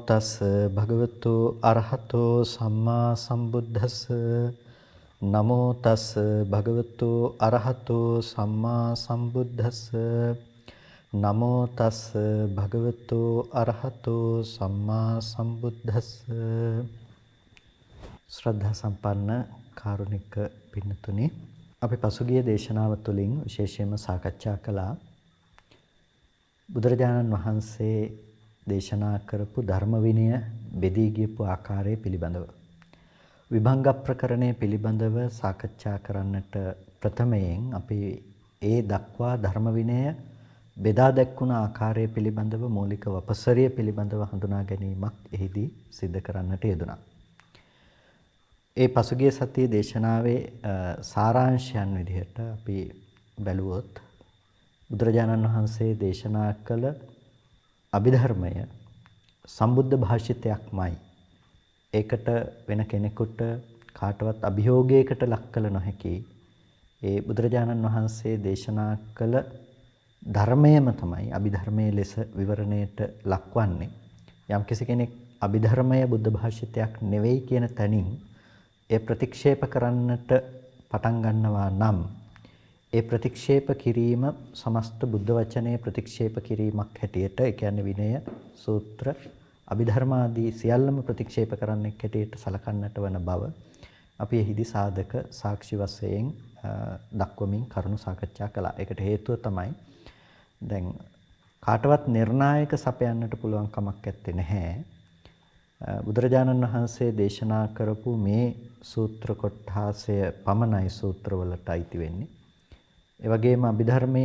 තස් භගවතු අරහතෝ සම්මා සම්බුද්දස්ස නමෝ තස් භගවතු අරහතෝ සම්මා සම්බුද්දස්ස නමෝ තස් භගවතු අරහතෝ සම්මා සම්බුද්දස්ස. ශ්‍රද්ධා සම්පන්න කාරුණික පින්නතුනි, අපි පසුගිය දේශනාව තුළින් විශේෂයෙන්ම සාකච්ඡා කළා බුදුරජාණන් වහන්සේ දේශනා කරපු ධර්ම විනය බෙදී ගියපු ආකාරය පිළිබඳව. විභංග ප්‍රකරණය පිළිබඳව සාකච්ඡා කරන්නට ප්‍රථමයෙන් අපි ඒ දක්වා ධර්ම විනය බෙදා දැක්වුණ ආකාරය පිළිබඳව මූලික වපසරිය පිළිබඳව හඳුනා ගැනීමක් එහිදී සිද්ධ කරන්නට යෙදුණා. ඒ පසුගිය සතියේ දේශනාවේ සාරාංශයන් විදිහට අපි බැලුවොත් බුදුරජාණන් වහන්සේ දේශනා කළ අභිධර්මය සම්බුද්ධ භාෂිතයක්මයි. ඒකට වෙන කෙනෙකුට කාටවත් අභියෝගයකට ලක් කළ නොහැකි. ඒ බුදුරජාණන් වහන්සේ දේශනා කළ ධර්මයම තමයි අභිධර්මයේ ලෙස විවරණයට ලක්වන්නේ. යම්කිසි කෙනෙක් අභිධර්මය බුද්ධ භාෂිතයක් නෙවෙයි කියන තැනින් ඒ ප්‍රතික්ෂේප කරන්නට පටන් ගන්නවා නම් ඒ ප්‍රතික්ෂේප කිරීම සමස්ත බුද්ධ වචනේ ප්‍රතික්ෂේප කිරීමක් හැටියට, ඒ කියන්නේ විනය, සූත්‍ර, අභිධර්ම ආදී සියල්ලම ප්‍රතික්ෂේප කරන්නෙක් හැටියට සලකන්නට වන බව අපි එහිදී සාධක සාක්ෂි වශයෙන් දක්වමින් කරුණු සාකච්ඡා කළා. ඒකට හේතුව තමයි දැන් කාටවත් නිර්ණායක සපයන්නට පුළුවන් කමක් නැත්තේ නැහැ. බුදුරජාණන් වහන්සේ දේශනා කරපු මේ සූත්‍ර කොටාසය පමණයි සූත්‍රවලට අයිති වෙන්නේ. ඒ වගේම අභිධර්මය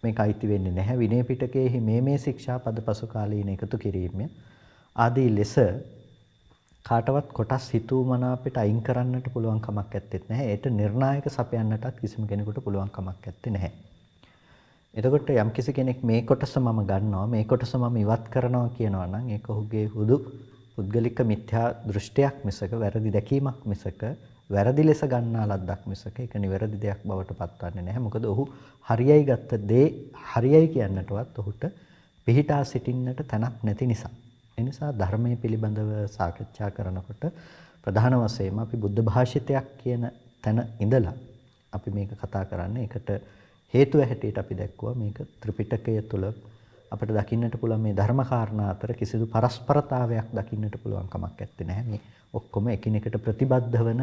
මේක අයිති වෙන්නේ නැහැ. විනය පිටකයේහි මේ ශික්ෂාපද පසු කාලීන එකතු කිරීම ආදී ලෙස කාටවත් කොටස් හිතූ මනාපයට අයින් කරන්නට පුළුවන් කමක් නැත්තේ නැහැ. ඒට නිර්ණායක සපයන්නටත් කිසිම කෙනෙකුට පුළුවන් කමක් නැත්තේ නැහැ. එතකොට යම්කිසි කෙනෙක් මේ කොටස මම ගන්නවා, මේ කොටස මම ඉවත් කරනවා කියනවා නම් ඒක ඔහුගේ හුදු පුද්ගලික මිත්‍යා දෘෂ්ටියක් මිසක වැරදි දැකීමක් මිසක වැරදි ලෙස ගන්නා ලද්දක් මිසක ඒක නිවැරදි දෙයක් බවට පත්වන්නේ නැහැ. මොකද ඔහු හරියයි ගත්ත දේ හරියයි කියන්නටවත් ඔහුට පිහිටා සිටින්නට තැනක් නැති නිසා. ඒ නිසා ධර්මයේ පිළිබඳව සාකච්ඡා කරනකොට ප්‍රධාන වශයෙන්ම අපි බුද්ධ භාෂිතයක් කියන තැන ඉඳලා අපි මේක කතා කරන්නේ. ඒකට හේතුව හැටියට අපි දැක්කුවා මේක ත්‍රිපිටකය තුල අපිට දකින්නට පුළුවන් මේ ධර්ම කාරණා අතර කිසිදු පරස්පරතාවයක් දකින්නට පුළුවන් කමක් නැත්තේ නැහැ. මේ ඔක්කොම එකිනෙකට ප්‍රතිබද්ධ වන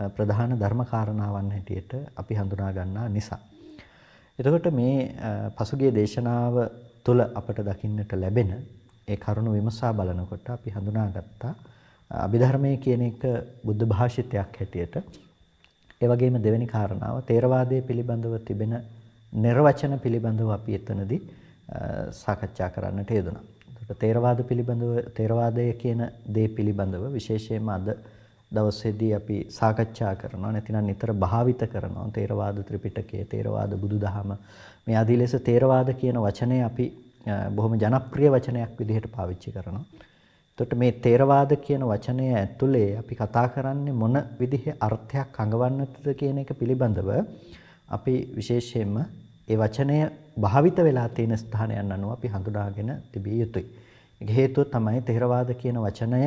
ප්‍රධාන ධර්ම කාරණාවන් හැටියට අපි හඳුනා ගන්නා නිසා. එතකොට මේ පසුගිය දේශනාව තුළ අපට දකින්නට ලැබෙන ඒ කරුණු විමසා බලනකොට අපි හඳුනාගත්තා අභිධර්මයේ කියන එක බුද්ධ භාෂිතයක් හැටියට. ඒ වගේම දෙවෙනි කාරණාව ථේරවාදයේ පිළිබඳව තිබෙන නිර්වචන පිළිබඳව අපි එතනදී සාකච්ඡා කරන්නට යෙදුණා. එතකොට ථේරවාදය කියන දේ පිළිබඳව විශේෂයෙන්ම අද දවසේදී අපි සාකච්ඡා කරනවා, නැතිනම් නිතර භාවිත කරනවා. ථේරවාද ත්‍රිපිටකය, ථේරවාද බුදුදහම, මේ ආදී ලෙස ථේරවාද කියන වචනය අපි බොහොම ජනප්‍රිය වචනයක් විදිහට පාවිච්චි කරනවා. එතකොට මේ ථේරවාද කියන වචනය ඇතුලේ අපි කතා කරන්නේ මොන විදිහේ අර්ථයක් අඟවන්නටද කියන එක පිළිබඳව අපි විශේෂයෙන්ම ඒ වචනය භාවිත වෙලා තියෙන ස්ථානයන් අනුව අපි හඳුනාගෙන තිබිය යුතුයි. ඒක හේතුව තමයි ථේරවාද කියන වචනය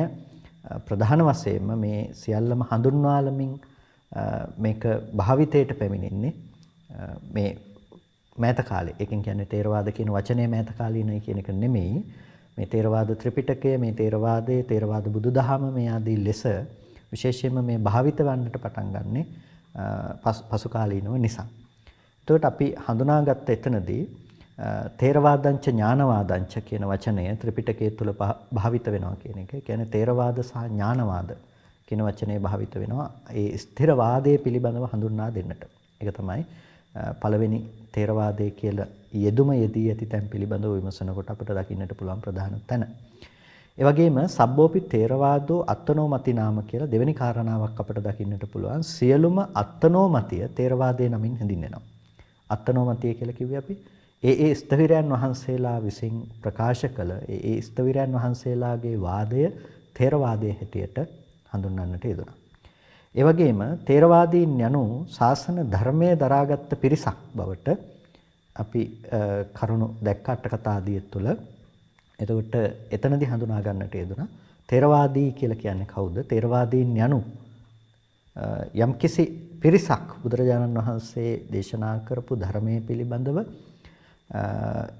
ප්‍රධාන වශයෙන්ම මේ සියල්ලම හඳුන්වාලමින් මේක භාවිතයට පැමිණෙන්නේ මේ මෑත කාලේ. ඒකෙන් කියන්නේ ථේරවාද කියන වචනේ මෑත කාලීනයි කියන එක නෙමෙයි. මේ ථේරවාද ත්‍රිපිටකය, මේ ථේරවාදයේ ථේරවාද බුදුදහම මේ ආදී ලෙස විශේෂයෙන්ම මේ භාවිත වන්නට පටන් ගන්නේ පසු කාලීනව නිසා. එතකොට අපි හඳුනාගත්ත එතනදී ථේරවාදංච ඥානවාදංච කියන වචනය ත්‍රිපිටකයේ තුල භාවිත වෙනවා කියන එක. ඒ කියන්නේ ථේරවාද සහ ඥානවාද කියන වචනේ භාවිත වෙනවා ඒ ස්ථිරවාදයේ පිළිබඳව හඳුන්වා දෙන්නට. ඒක තමයි පළවෙනි ථේරවාදයේ කියලා යෙදුම යෙදී ඇති තැන් පිළිබඳව විමසනකොට අපිට දකින්නට පුළුවන් ප්‍රධාන තැන. ඒ වගේම සබ්බෝපි ථේරවාදෝ අත්තනෝමති නාම කියලා දෙවෙනි කාරණාවක් අපිට දකින්නට පුළුවන්. සියලුම අත්තනෝමතිය ථේරවාදයේ නමින් හැඳින්වෙනවා. අත්තනෝමතිය කියලා කිව්වේ අපි ඒ ස්ථවිරයන් වහන්සේලා විසින් ප්‍රකාශ කළ ඒ ස්ථවිරයන් වහන්සේලාගේ වාදය ථේරවාදයේ හැටියට හඳුන්වන්නට යෙදුණා. ඒ වගේම ථේරවාදීන් යනු ශාසන ධර්මයේ දරාගත් පිරිසක් බවට අපි කරුණු දැක්ක අට කතා ආදිය තුළ. එතකොට එතනදී හඳුනා ගන්නට යෙදුණා ථේරවාදී කියලා කියන්නේ කවුද? ථේරවාදීන් යනු යම්කිසි පිරිසක් බුදුරජාණන් වහන්සේ දේශනා කරපු ධර්මයේ පිළිබඳව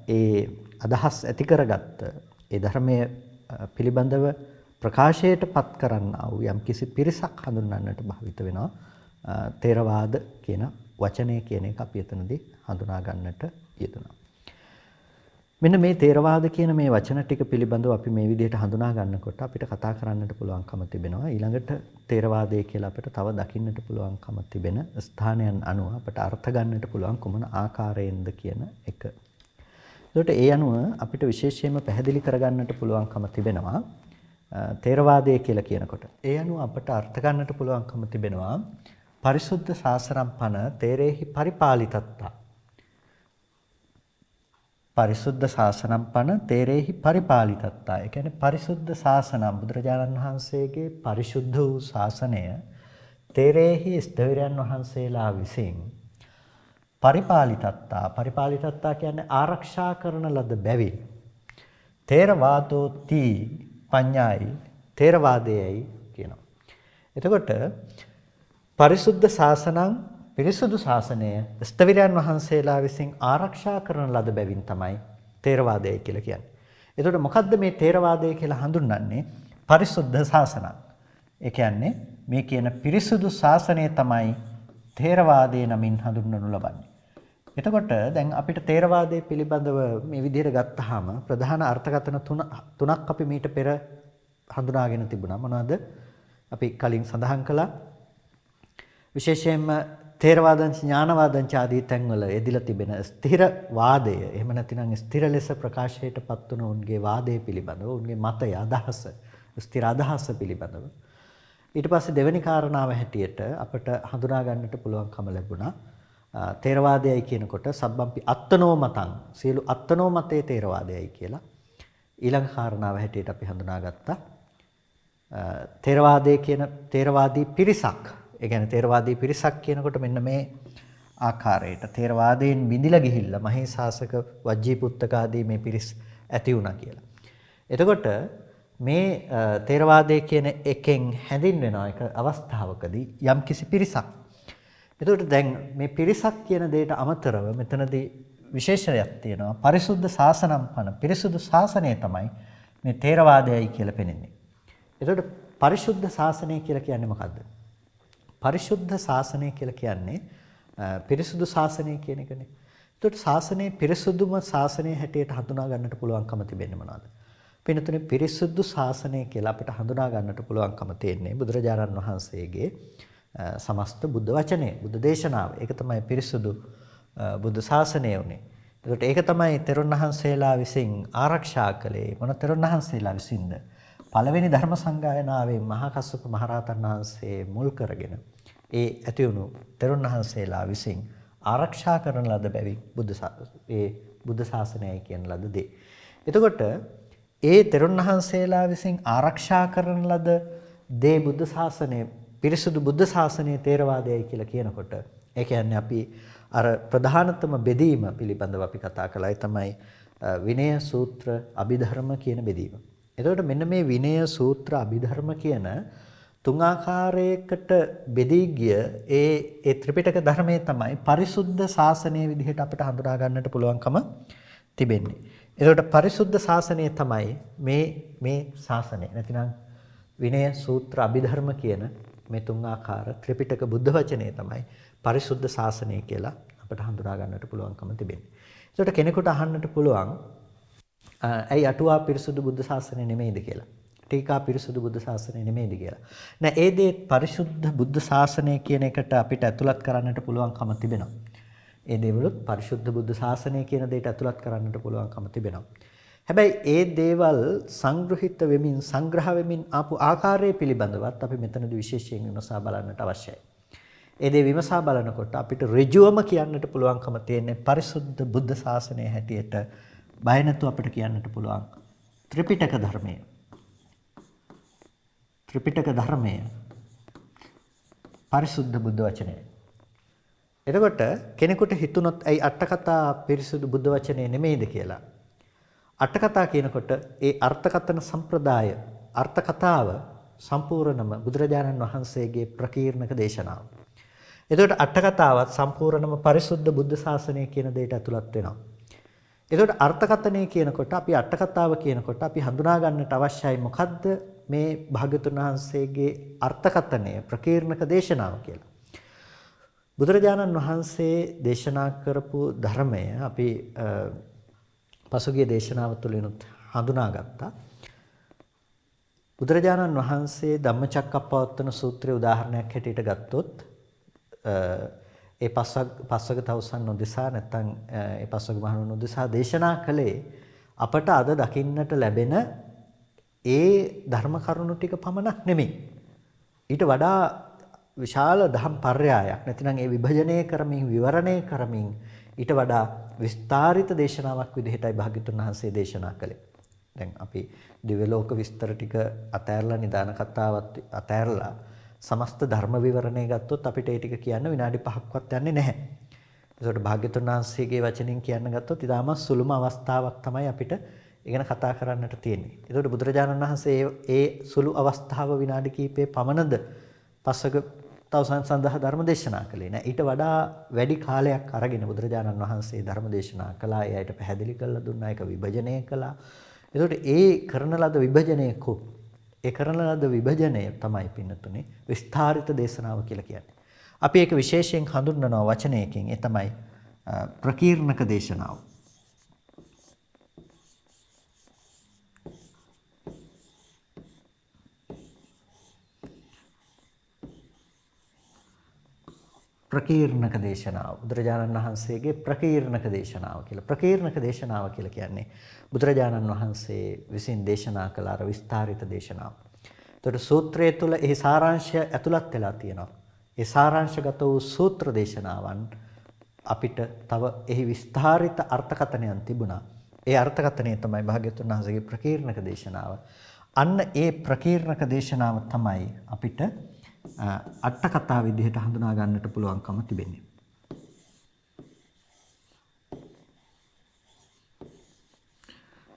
ඒ අදහස් ඇති කරගත්ත ඒ ධර්මයේ පිළිබඳව ප්‍රකාශයට පත් කරන්නා වූ යම්කිසි පිරිසක් හඳුන්වන්නට භාවිත වෙනවා ථේරවාද කියන වචනය කියන එක අපි එතනදී හඳුනා ගන්නට යෙදුණා. මෙන්න මේ ථේරවාද කියන මේ වචන ටික පිළිබඳව අපි මේ විදිහට හඳුනා ගන්නකොට අපිට කතා කරන්නට පුළුවන්කම තිබෙනවා. ඊළඟට ථේරවාදය කියලා අපිට තව දකින්නට පුළුවන්කම තිබෙන ස්ථානයන් අනුව අපිට අර්ථ ගන්නට පුළුවන් කුමන ආකාරයෙන්ද කියන එක. ඒකට ඒ අනුව අපිට විශේෂයෙන්ම පැහැදිලි කරගන්නට පුළුවන්කම තිබෙනවා ථේරවාදය කියලා කියනකොට. ඒ අනුව අපට අර්ථ ගන්නට පුළුවන්කම තිබෙනවා පරිසුද්ධ ශාසනම්පන තේරේහි පරිපාලිතත්තා. පරිසුද්ධ ශාසනම්පන තේරේහි පරිපාලිතත්තා. ඒ කියන්නේ පරිසුද්ධ ශාසනම් බුදුරජාණන් වහන්සේගේ පරිශුද්ධ වූ ශාසනය තේරේහි ස්ථවිරයන් වහන්සේලා විසින් පරිපාලිතත්තා. පරිපාලිතත්තා කියන්නේ ආරක්ෂා කරන ලද බැවින් ථේරවාදෝ තී පඤ්ඤායි ථේරවාදයයි කියනවා. එතකොට පරිසුද්ධ ශාසනං පිරිසුදු ශාසනය ස්ථවිරයන් වහන්සේලා විසින් ආරක්ෂා කරන ලද බැවින් තමයි ථේරවාදය කියලා කියන්නේ. එතකොට මොකද්ද මේ ථේරවාදය කියලා හඳුන්වන්නේ? පරිසුද්ධ ශාසනං. ඒ කියන්නේ මේ කියන පිරිසුදු ශාසනය තමයි ථේරවාදයේ නමින් හඳුන්වනු ලබන්නේ. එතකොට දැන් අපිට ථේරවාදයේ පිළිබඳව මේ විදිහට ගත්තාම ප්‍රධාන අර්ථකථන තුනක් අපි මීට පෙර හඳුනාගෙන තිබුණා. මොනවද? අපි කලින් සඳහන් කළා විශේෂයෙන්ම ථේරවාදං ඥානවාදං ආදී තැන්වල යෙදිලා තිබෙන ස්ථිර වාදය, එහෙම නැතිනම් ස්ථිර ලෙස ප්‍රකාශයටපත් වුණු උන්ගේ වාදයේ පිළිබඳව, උන්ගේ මතය, අදහස, ස්ථිර අදහස පිළිබඳව. ඊට පස්සේ දෙවෙනි කාරණාව හැටියට අපට හඳුනා ගන්නට පුළුවන්කම ලැබුණා ථේරවාදයයි කියනකොට සබ්බම්පි අත්තනෝ මතං, සියලු අත්තනෝ මතේ ථේරවාදයයි කියලා. ඊළඟ කාරණාව හැටියට අපි හඳුනාගත්තා ථේරවාදයේ කියන ථේරවාදී පිරිසක්. ඒ කියන්නේ ථේරවාදී පිරිසක් කියනකොට මෙන්න මේ ආකාරයට ථේරවාදයෙන් බිඳිලා ගිහිල්ලා මහේසාසක වජ්ජීපුත්තක ආදී මේ පිරිස් ඇති වුණා කියලා. එතකොට මේ ථේරවාදයේ කියන එකෙන් හැඳින්වෙනවා එක අවස්ථාවකදී යම්කිසි පිරිසක්. එතකොට දැන් මේ පිරිසක් කියන දෙයට අමතරව මෙතනදී විශේෂයක් තියෙනවා. පරිසුද්ධ ශාසනම්පන පිරිසුදු ශාසනය තමයි මේ ථේරවාදයයි කියලා පෙනෙන්නේ. එතකොට පරිසුද්ධ ශාසනය කියලා කියන්නේ මොකද්ද? පරිසුද්ධ ශාසනය කියලා කියන්නේ පිරිසුදු ශාසනය කියන එකනේ. එතකොට ශාසනයේ පිරිසුදුම ශාසනය හැටියට හඳුනා ගන්නට පුළුවන්කම තිබෙන්නේ මොනවද? පින්නතුනේ පිරිසුදු ශාසනය කියලා අපිට හඳුනා ගන්නට පුළුවන්කම තියෙන්නේ බුදුරජාණන් වහන්සේගේ සමස්ත බුද්ධ වචනය, බුද්ධ දේශනාව. ඒක තමයි පිරිසුදු බුද්ධ ශාසනය උනේ. එතකොට ඒක තමයි තෙරුන් වහන්සේලා විසින් ආරක්ෂා කළේ. මොන තෙරුන් වහන්සේලා විසින්ද? පළවෙනි ධර්ම සංගායනාවේ මහා කස්සප මහරහතන් වහන්සේ මුල් කරගෙන ඒ ඇති වුණු තෙරුන් වහන්සේලා විසින් ආරක්ෂා කරන ලද බැවින් බුද්ධ ශාසනයයි කියන ලද දේ. එතකොට ඒ තෙරුන් වහන්සේලා විසින් ආරක්ෂා කරන ලද දේ බුද්ධ ශාසනය, පිරිසුදු බුද්ධ ශාසනය ථේරවාදයයි කියලා කියනකොට ඒ කියන්නේ අපි අර ප්‍රධානතම බෙදීම පිළිබඳව අපි කතා කළා. ඒ තමයි විනය සූත්‍ර අභිධර්ම කියන බෙදීම. එතකොට මෙන්න මේ විනය සූත්‍ර අභිධර්ම කියන තුන් ආකාරයකට බෙදී ගිය ඒ ත්‍රිපිටක ධර්මයේ තමයි පරිසුද්ධ ශාසනය විදිහට අපිට හඳුනා ගන්නට පුළුවන්කම තිබෙන්නේ. එතකොට පරිසුද්ධ ශාසනය තමයි මේ ශාසනය. නැතිනම් විනය සූත්‍ර අභිධර්ම කියන මේ තුන් ආකාර ත්‍රිපිටක බුද්ධ වචනේ තමයි පරිසුද්ධ ශාසනය කියලා අපිට හඳුනා ගන්නට පුළුවන්කම තිබෙන්නේ. එතකොට කෙනෙකුට අහන්නට පුළුවන් ඇයි අටුවා පිරිසුදු බුද්ධ ශාසනය නෙමෙයිද කියලා. ටීකා පිරිසුදු බුද්ධ ශාසනය නෙමෙයිද කියලා. නෑ, ඒ දේ පරිසුද්ධ බුද්ධ ශාසනය කියන එකට අපිට ඇතුළත් කරන්නට පුළුවන්කම තිබෙනවා. ඒ දේවලුත් පරිසුද්ධ බුද්ධ ශාසනය කියන දෙයට ඇතුළත් කරන්නට පුළුවන්කම තිබෙනවා. හැබැයි ඒ දේවල් සංග්‍රහිත වෙමින් සංග්‍රහ වෙමින් ආපු ආකාරය පිළිබඳවත් අපි මෙතනදී විශේෂයෙන් විමසා බලන්නට අවශ්‍යයි. ඒ දේ විමසා බලනකොට අපිට ඍජුවම කියන්නට පුළුවන්කම තියෙන්නේ පරිසුද්ධ බුද්ධ ශාසනය හැටියට බය නැතුව අපිට කියන්නට පුළුවන් ත්‍රිපිටක ධර්මය. ත්‍රිපිටක ධර්මය පරිසුද්ධ බුද්ධ වචනය. එතකොට කෙනෙකුට හිතුනොත් ඇයි අට කතා පිරිසුදු බුද්ධ වචනේ නෙමෙයිද කියලා. අට කතා කියනකොට ඒ අර්ථකථන සම්ප්‍රදාය අර්ථ කතාව සම්පූර්ණම බුදුරජාණන් වහන්සේගේ ප්‍රකීර්ණක දේශනාව. එතකොට අට කතාවත් සම්පූර්ණම පරිසුද්ධ බුද්ධ ශාසනය කියන දෙයට ඇතුළත් වෙනවා. එතකොට අර්ථකථනය කියනකොට අපි අට කතාව කියනකොට අපි හඳුනා ගන්නට අවශ්‍යයි මොකද්ද මේ භාග්‍යවතුන් වහන්සේගේ අර්ථකථනය ප්‍රකීර්ණක දේශනාව කියලා. බුදුරජාණන් වහන්සේ දේශනා කරපු ධර්මය අපි පසුගිය දේශනාව තුළිනුත් හඳුනාගත්තා. බුදුරජාණන් වහන්සේ ධම්මචක්කප්පවත්තන සූත්‍රයේ උදාහරණයක් හැටියට ගත්තොත් ඒ පස්වග තවුසන් නොදෙසා නැත්නම් ඒ පස්වග මහණුන් නොදෙසා දේශනා කළේ අපට අද දකින්නට ලැබෙන ඒ ධර්ම කරුණු ටික පමණක් නෙමෙයි. ඊට වඩා විශාල දහම් පර්යායක් නැතිනම් ඒ විභජනය කරමින් විවරණය කරමින් ඊට වඩා විස්තරිත දේශනාවක් විදිහටයි භාග්‍යවතුන් වහන්සේ දේශනා කළේ. දැන් අපි දිව්‍ය ලෝක විස්තර ටික අතෑරලා නිදාන කතාවත් අතෑරලා සමස්ත ධර්ම විවරණය ගත්තොත් අපිට ඒ ටික කියන්න විනාඩි 5ක්වත් යන්නේ නැහැ. ඒකට භාග්‍යවතුන් වහන්සේගේ වචනෙන් කියන්න ගත්තොත් ඊටම සුළුම අවස්ථාවක් තමයි අපිට ඉගෙන කතා කරන්නට තියෙන්නේ. ඒකට බුදුරජාණන් වහන්සේ ඒ සුළු අවස්ථාව විනාඩි කිහිපේ පමණද පස්වග තවුසන් සඳහා ධර්ම දේශනා කළේ නෑ. ඊට වඩා වැඩි කාලයක් අරගෙන බුදුරජාණන් වහන්සේ ධර්ම දේශනා කළා. එයාට පැහැදිලි කරලා දුන්නා. ඒක විභජනය කළා. ඒකට ඒ කරන ලද විභජනය ඒ කරන ලද විභජනය තමයි පින්නතුනේ විස්තරිත දේශනාව කියලා කියන්නේ. අපි ඒක විශේෂයෙන් හඳුන්වනවා වචනයකින්. ඒ තමයි ප්‍රකීර්ණක දේශනාව. ප්‍රකීර්ණක දේශනාව බුදුරජාණන් වහන්සේගේ ප්‍රකීර්ණක දේශනාව කියලා. ප්‍රකීර්ණක දේශනාව කියලා කියන්නේ බුදුරජාණන් වහන්සේ විසින් දේශනා කළ අර විස්තරිත දේශනාව. ඒතර සූත්‍රය තුළ ඒ සාරාංශය ඇතුළත් වෙලා තියෙනවා. ඒ සාරාංශගත වූ සූත්‍ර දේශනාවන් අපිට තව එහි විස්තරිත අර්ථකථනයන් තිබුණා. ඒ අර්ථකථනය තමයි භාග්‍යවතුන් වහන්සේගේ ප්‍රකීර්ණක දේශනාව. අන්න ඒ ප්‍රකීර්ණක දේශනාව තමයි අපිට අට කතා විදිහට හඳුනා ගන්නට පුළුවන්කම තිබෙන්නේ.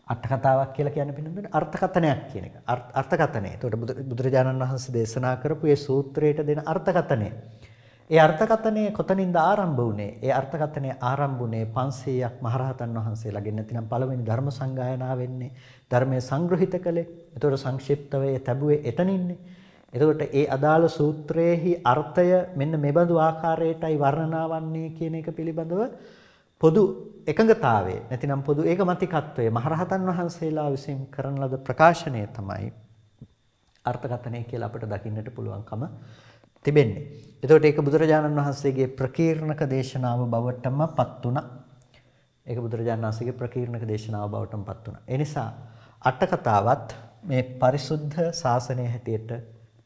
අට කතාවක් කියලා කියන්නේ පිළිබඳව අර්ථකථනයක් කියන එක. අර්ථකථනය. ඒකට බුදුරජාණන් වහන්සේ දේශනා කරපු ඒ සූත්‍රයට දෙන අර්ථකථනය. ඒ අර්ථකථනය කොතනින්ද ආරම්භ වුනේ? ඒ අර්ථකථනය ආරම්භ වුනේ 500ක් මහරහතන් වහන්සේලාගෙන්. නැතිනම් පළවෙනි ධර්ම සංගායනාව වෙන්නේ ධර්මයේ සංග්‍රහිත කළේ. ඒතකොට සංක්ෂිප්තව තැබුවේ එතනින්නේ. එතකොට ඒ අදාළ සූත්‍රයේහි අර්ථය මෙන්න මෙබඳු ආකාරයටයි වර්ණනා වන්නේ කියන එක පිළිබඳව පොදු එකඟතාවය නැතිනම් පොදු ඒකමතිකත්වය මහරහතන් වහන්සේලා විසින් කරන ලද ප්‍රකාශනය තමයි අර්ථකථනය කියලා අපිට දකින්නට පුළුවන්කම තිබෙන්නේ. එතකොට ඒක බුදුරජාණන් වහන්සේගේ ප්‍රකීර්ණක දේශනාව බවටම පත් වුණා. ඒක බුදුරජාණන් වහන්සේගේ ප්‍රකීර්ණක දේශනාව බවටම පත් වුණා. ඒ නිසා අට කතාවත් මේ පරිසුද්ධ ශාසනය හැටියට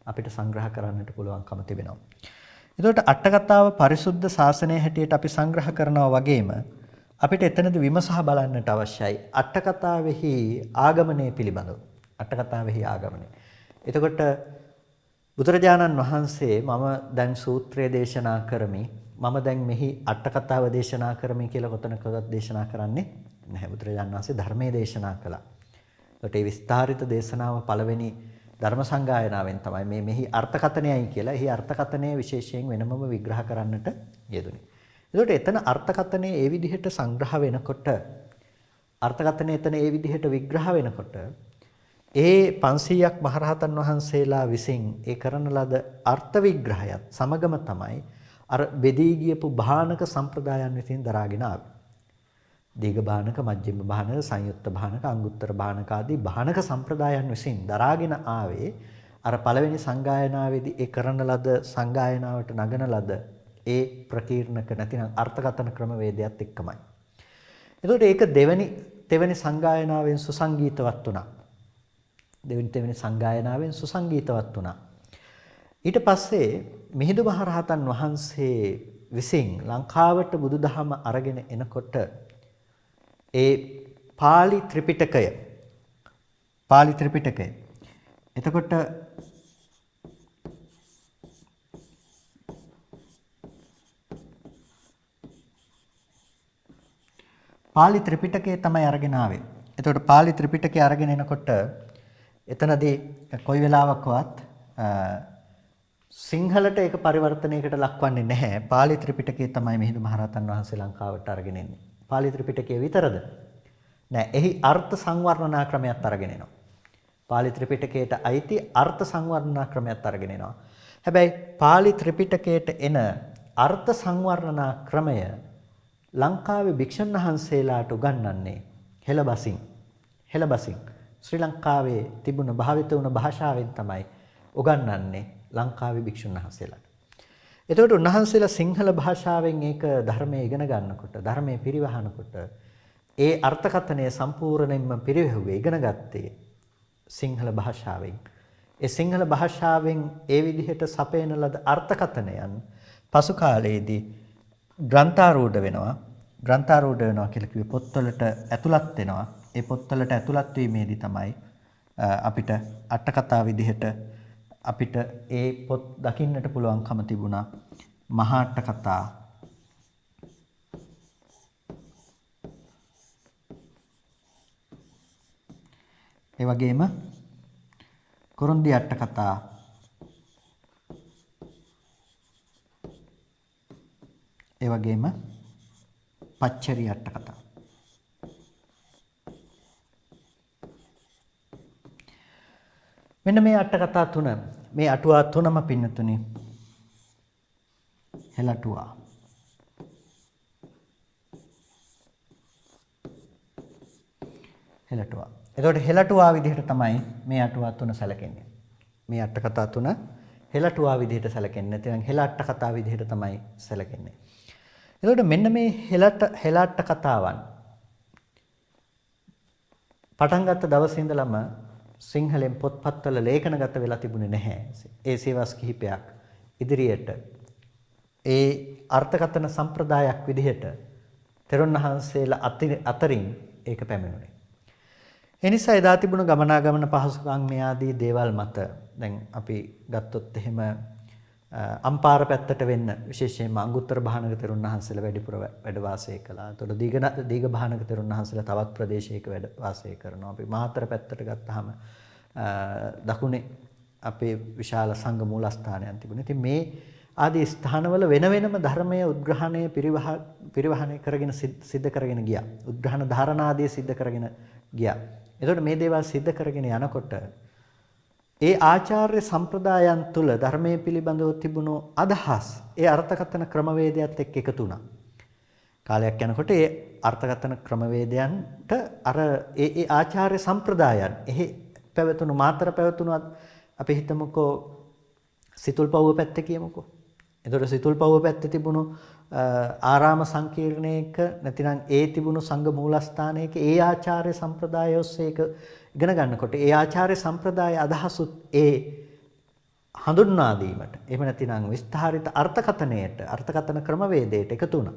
අපිට සංග්‍රහ කරන්නට පුළුවන්කම තිබෙනවා. එතකොට අට කතාව පරිසුද්ධ ශාසනය හැටියට අපි සංග්‍රහ කරනවා වගේම අපිට එතනදී විමසහ බලන්නට අවශ්‍යයි අට කතාවෙහි ආගමනය පිළිබඳව. අට කතාවෙහි ආගමනය. එතකොට බුදුරජාණන් වහන්සේ මම දැන් සූත්‍රය දේශනා කරමි. මම දැන් මෙහි අට කතාව දේශනා කරමි කියලා කොතනකවත් දේශනා කරන්නේ නැහැ. බුදුරජාණන් වහන්සේ ධර්මයේ දේශනා කළා. ඒකට මේ විස්තරිත දේශනාව පළවෙනි ධර්ම සංගායනාවෙන් තමයි මෙහි අර්ථකථනයයි කියලා. එහි අර්ථකථනය විශේෂයෙන් වෙනමම විග්‍රහ කරන්නට යෙදුනේ. ඒකට එතන අර්ථකථනය ඒ විදිහට සංග්‍රහ වෙනකොට අර්ථකථනය එතන ඒ විදිහට විග්‍රහ වෙනකොට ඒ 500ක් මහරහතන් වහන්සේලා විසින් ඒ කරන ලද අර්ථ විග්‍රහයත් සමගම තමයි අර බෙදී ගියපු භානක සම්ප්‍රදායන් විසින් දරාගෙන ආවේ. දීඝ භානක, මජ්ක්‍ධිම භානක, සංයුත්ත භානක, අංගුත්තර භානක ආදී භානක සම්ප්‍රදායන් විසින් දරාගෙන ආවේ අර පළවෙනි සංගායනාවේදී ඒ කරන ලද සංගායනාවට නගන ලද ඒ ප්‍රකීර්ණක නැතිනම් අර්ථකථන ක්‍රමවේදයත් එක්කමයි. එතකොට ඒක දෙවෙනි සංගායනාවෙන් සුසංගීතවත් වුණා. දෙවෙනි සංගායනාවෙන් සුසංගීතවත් වුණා. ඊට පස්සේ මිහිඳු මහරහතන් වහන්සේ විසින් ලංකාවට බුදුදහම අරගෙන එනකොට ඒ පාලි ත්‍රිපිටකය එතකොට පාලි ත්‍රිපිටකය තමයි අරගෙන ආවේ. එතකොට පාලි ත්‍රිපිටකය අරගෙන එනකොට එතනදී කොයි වෙලාවකවත් සිංහලට ඒක පරිවර්තනයකට ලක්වන්නේ නැහැ. පාලි ත්‍රිපිටකය තමයි මිහිඳු මහරහතන් වහන්සේ ලංකාවට අරගෙන එන්නේ. පාලි ත්‍රිපිටකය විතරද? නෑ. එහි අර්ථ සංවර්ණනා ක්‍රමයක් අරගෙන එනවා. පාලි ත්‍රිපිටකයට අයිති අර්ථ සංවර්ණනා ක්‍රමයක් අරගෙන එනවා. හැබැයි පාලි ත්‍රිපිටකයට එන අර්ථ සංවර්ණනා ක්‍රමය ලංකාවේ භික්ෂුන් වහන්සේලාට උගන්වන්නේ හෙළබසින් ශ්‍රී ලංකාවේ තිබුණ භාවිත වුණ භාෂාවෙන් තමයි උගන්වන්නේ ලංකාවේ භික්ෂුන් වහන්සේලාට. එතකොට උන්වහන්සේලා සිංහල භාෂාවෙන් ඒක ධර්මයේ ඉගෙන ගන්නකොට ධර්මයේ පිරිවහනකොට ඒ අර්ථකථනය සම්පූර්ණයෙන්ම පිරිවෙහුවේ ඉගෙන ගත්තේ සිංහල භාෂාවෙන්. ඒ සිංහල භාෂාවෙන් ඒ විදිහට සපයන ලද අර්ථකථනයන් පසු කාලයේදී ග්‍රන්ථාරූඪ වෙනවා. ග්‍රන්ථාරූඪ වෙනවා කියලා කිව්වේ පොත්වලට ඇතුළත් වෙනවා. ඒ පොත්වලට ඇතුළත් වීමේදී තමයි අපිට අටකථා විදිහට අපිට ඒ පොත් දකින්නට පුළුවන්කම තිබුණා. මහා අටකථා, ඒ වගේම කුරුන්දී අටකථා, ඒ වගේම පච්චරි අටකථා. මෙන්න මේ අටකථා තුන, මේ අටුවා තුනම පින්නතුනි හෙළටුවා. හෙළටුවා. එතකොට හෙළටුවා විදිහට තමයි මේ අටුවා තුන සැලකෙන්නේ. මේ අටකථා තුන හෙළටුවා විදිහට සැලකෙන්නේ. නැත්නම් හෙළ අටකථා විදිහට තමයි සැලකෙන්නේ. එතකොට මෙන්න මේ හෙළ අටකථාවන් පටන් ගත්ත දවසේ ඉඳලම සිංහලෙන් පොත්පත්වල ලේඛනගත වෙලා තිබුණේ නැහැ. ඒ සේවස් කිහිපයක් ඉදිරියට ඒ අර්ථකථන සම්ප්‍රදායක් විදිහට තෙරුන් වහන්සේලා අතරින් ඒක පැමිණුණේ. ඒ නිසා එදා තිබුණු ගමනාගමන පහසුකම් මේ ආදී දේවල් මත දැන් අපි ගත්තොත් එහෙම අම්පාර පැත්තට වෙන්න විශේෂයෙන්ම අංගුත්තර භානක තෙරුන් වහන්සේලා වැඩිපුර වැඩ වාසය කළා. එතකොට දීඝ භානක තෙරුන් වහන්සේලා තවත් ප්‍රදේශයක වැඩ වාසය කරනවා. අපි මාතර පැත්තට ගත්තාම දකුණේ අපේ විශාල සංඝ මූලස්ථානයන් තිබුණා. ඉතින් මේ ආදී ස්ථානවල වෙන වෙනම ධර්මයේ උද්ග්‍රහණය පරිවහනය කරගෙන සිද්ධ කරගෙන ගියා. උද්ග්‍රහණ ධාරණ ආදී සිද්ධ කරගෙන ගියා. එතකොට මේ දේවල් සිද්ධ කරගෙන යනකොට ඒ ආචාර්ය සම්ප්‍රදායන් තුල ධර්මයේ පිළිබඳව තිබුණු අදහස් ඒ අර්ථකථන ක්‍රමවේදයත් එක්ක එකතු වුණා. කාලයක් යනකොට ඒ අර්ථකථන ක්‍රමවේදයන්ට අර ඒ ආචාර්ය සම්ප්‍රදායන් එහි පැවතුණු මාතර පැවතුණු අපි හිතමුකෝ සිතුල්පව්ව පැත්තේ කියමුකෝ. එතකොට සිතුල්පව්ව පැත්තේ තිබුණු ආරාම සංකීර්ණයක නැතිනම් ඒ තිබුණු සංඝ මූලස්ථානයක ඒ ආචාර්ය සම්ප්‍රදාය ඔස්සේ ඒක ඉගෙන ගන්නකොට ඒ ආචාර්ය සම්ප්‍රදාය අදහසුත් ඒ හඳුන්වා දීමට එහෙම නැතිනම් විස්තරිත අර්ථකථනයට අර්ථකථන ක්‍රමවේදයට එකතු වුණා.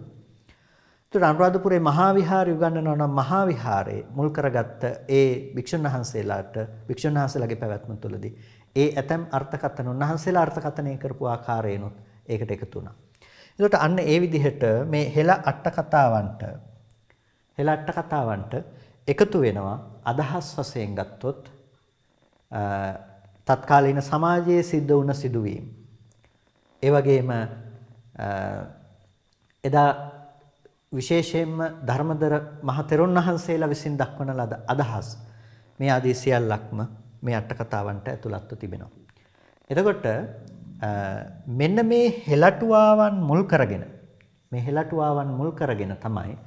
ඒතර අනුරාධපුරේ මහා විහාරය උගන්වනවා නම් මහා විහාරයේ මුල් කරගත්ත ඒ භික්ෂුන් වහන්සේලාගේ පැවැත්ම තුළදී ඒ ඇතම් අර්ථකථන උන්වහන්සේලා අර්ථකථනය කරපු ආකාරයෙන්ුත් ඒකට එකතු වුණා. ඒකට අන්න ඒ විදිහට මේ හෙළ අටකථාවන්ට එකතු වෙනවා අදහස් වශයෙන් ගත්තොත් තත්කාලීන සමාජයේ සිද්ධ වුණ සිදුවීම්. ඒ වගේම එදා විශේෂයෙන්ම ධර්මදර මහ තෙරුන් වහන්සේලා විසින් දක්වන ලද අදහස් මේ ආදී සියල්ලක්ම මේ අටකථාවන්ට ඇතුළත්ව තිබෙනවා. එතකොට මෙන්න මේ හෙළටුවාවන් මුල් කරගෙන තමයි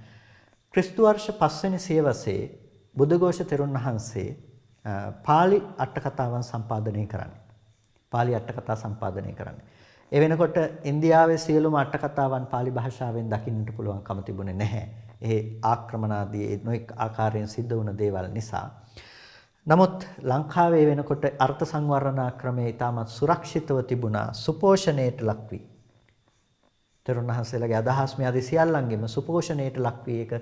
ක්‍රිස්තු වර්ෂ 5 වෙනි සියවසේ බුද්ධඝෝෂ තෙරුන් වහන්සේ පාලි අටකථාවන් සම්පාදනය කරන්නේ. ඒ වෙනකොට ඉන්දියාවේ සියලුම අටකථාවන් පාලි භාෂාවෙන් දකින්නට පුළුවන්කම තිබුණේ නැහැ. ඒ ආක්‍රමණාදී නොඑක් ආකාරයෙන් සිද්ධ වුණ දේවල් නිසා. නමුත් ලංකාවේ වෙනකොට අර්ථ සංවර්ණනා ක්‍රමයේ ඉතාමත් සුරක්ෂිතව තිබුණා, සුපෝෂණයට ලක් වී. තෙරුන් වහන්සේලාගේ අදහස් මේ ආදී සියල්ලංගෙම සුපෝෂණයට ලක් වී ඒක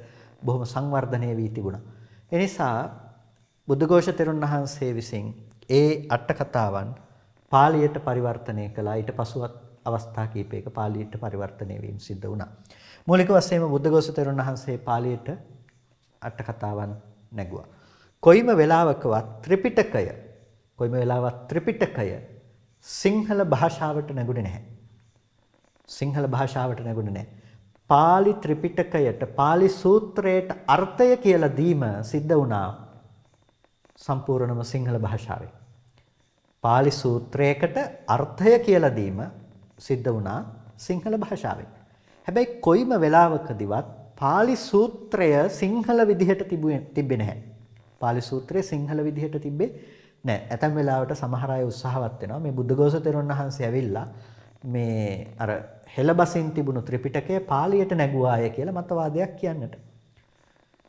බොහොම සංවර්ධනය වී තිබුණා. ඒ නිසා බුද්ධඝෝෂ තෙරුන් වහන්සේ විසින් ඒ අටකථාවන් පාලියට පරිවර්තනය කළා. ඊට පසුවත් අවස්ථා කිහිපයක පාලියට පරිවර්තනය වීම සිද්ධ වුණා. මූලික වශයෙන්ම බුද්ධඝෝෂ තෙරුන් වහන්සේ පාලියට අටකථාවන් නැගුවා. කොයිම වෙලාවකවත් ත්‍රිපිටකය සිංහල භාෂාවට නැගුණේ නැහැ. සිංහල භාෂාවට නැගුණේ නැහැ. පාලි ත්‍රිපිටකයට පාලි සූත්‍රයට අර්ථය කියලා දීම සිද්ධ වුණා සම්පූර්ණම සිංහල භාෂාවෙන්. පාලි සූත්‍රයකට අර්ථය කියලා දීම සිද්ධ වුණා සිංහල භාෂාවෙන්. හැබැයි කොයිම වෙලාවකදීවත් පාලි සූත්‍රය සිංහල විදිහට තිබ්බේ නැහැ. පාලි සූත්‍රය සිංහල විදිහට තිබ්බේ නැහැ. ඇතැම් වෙලාවට සමහර අය උත්සාහවත් වෙනවා මේ බුද්ධඝෝෂ තෙරුන් වහන්සේ ඇවිල්ලා මේ අර හෙළබසින් තිබුණු ත්‍රිපිටකය පාලියට නැගුවාය කියලා මතවාදයක් කියන්නට.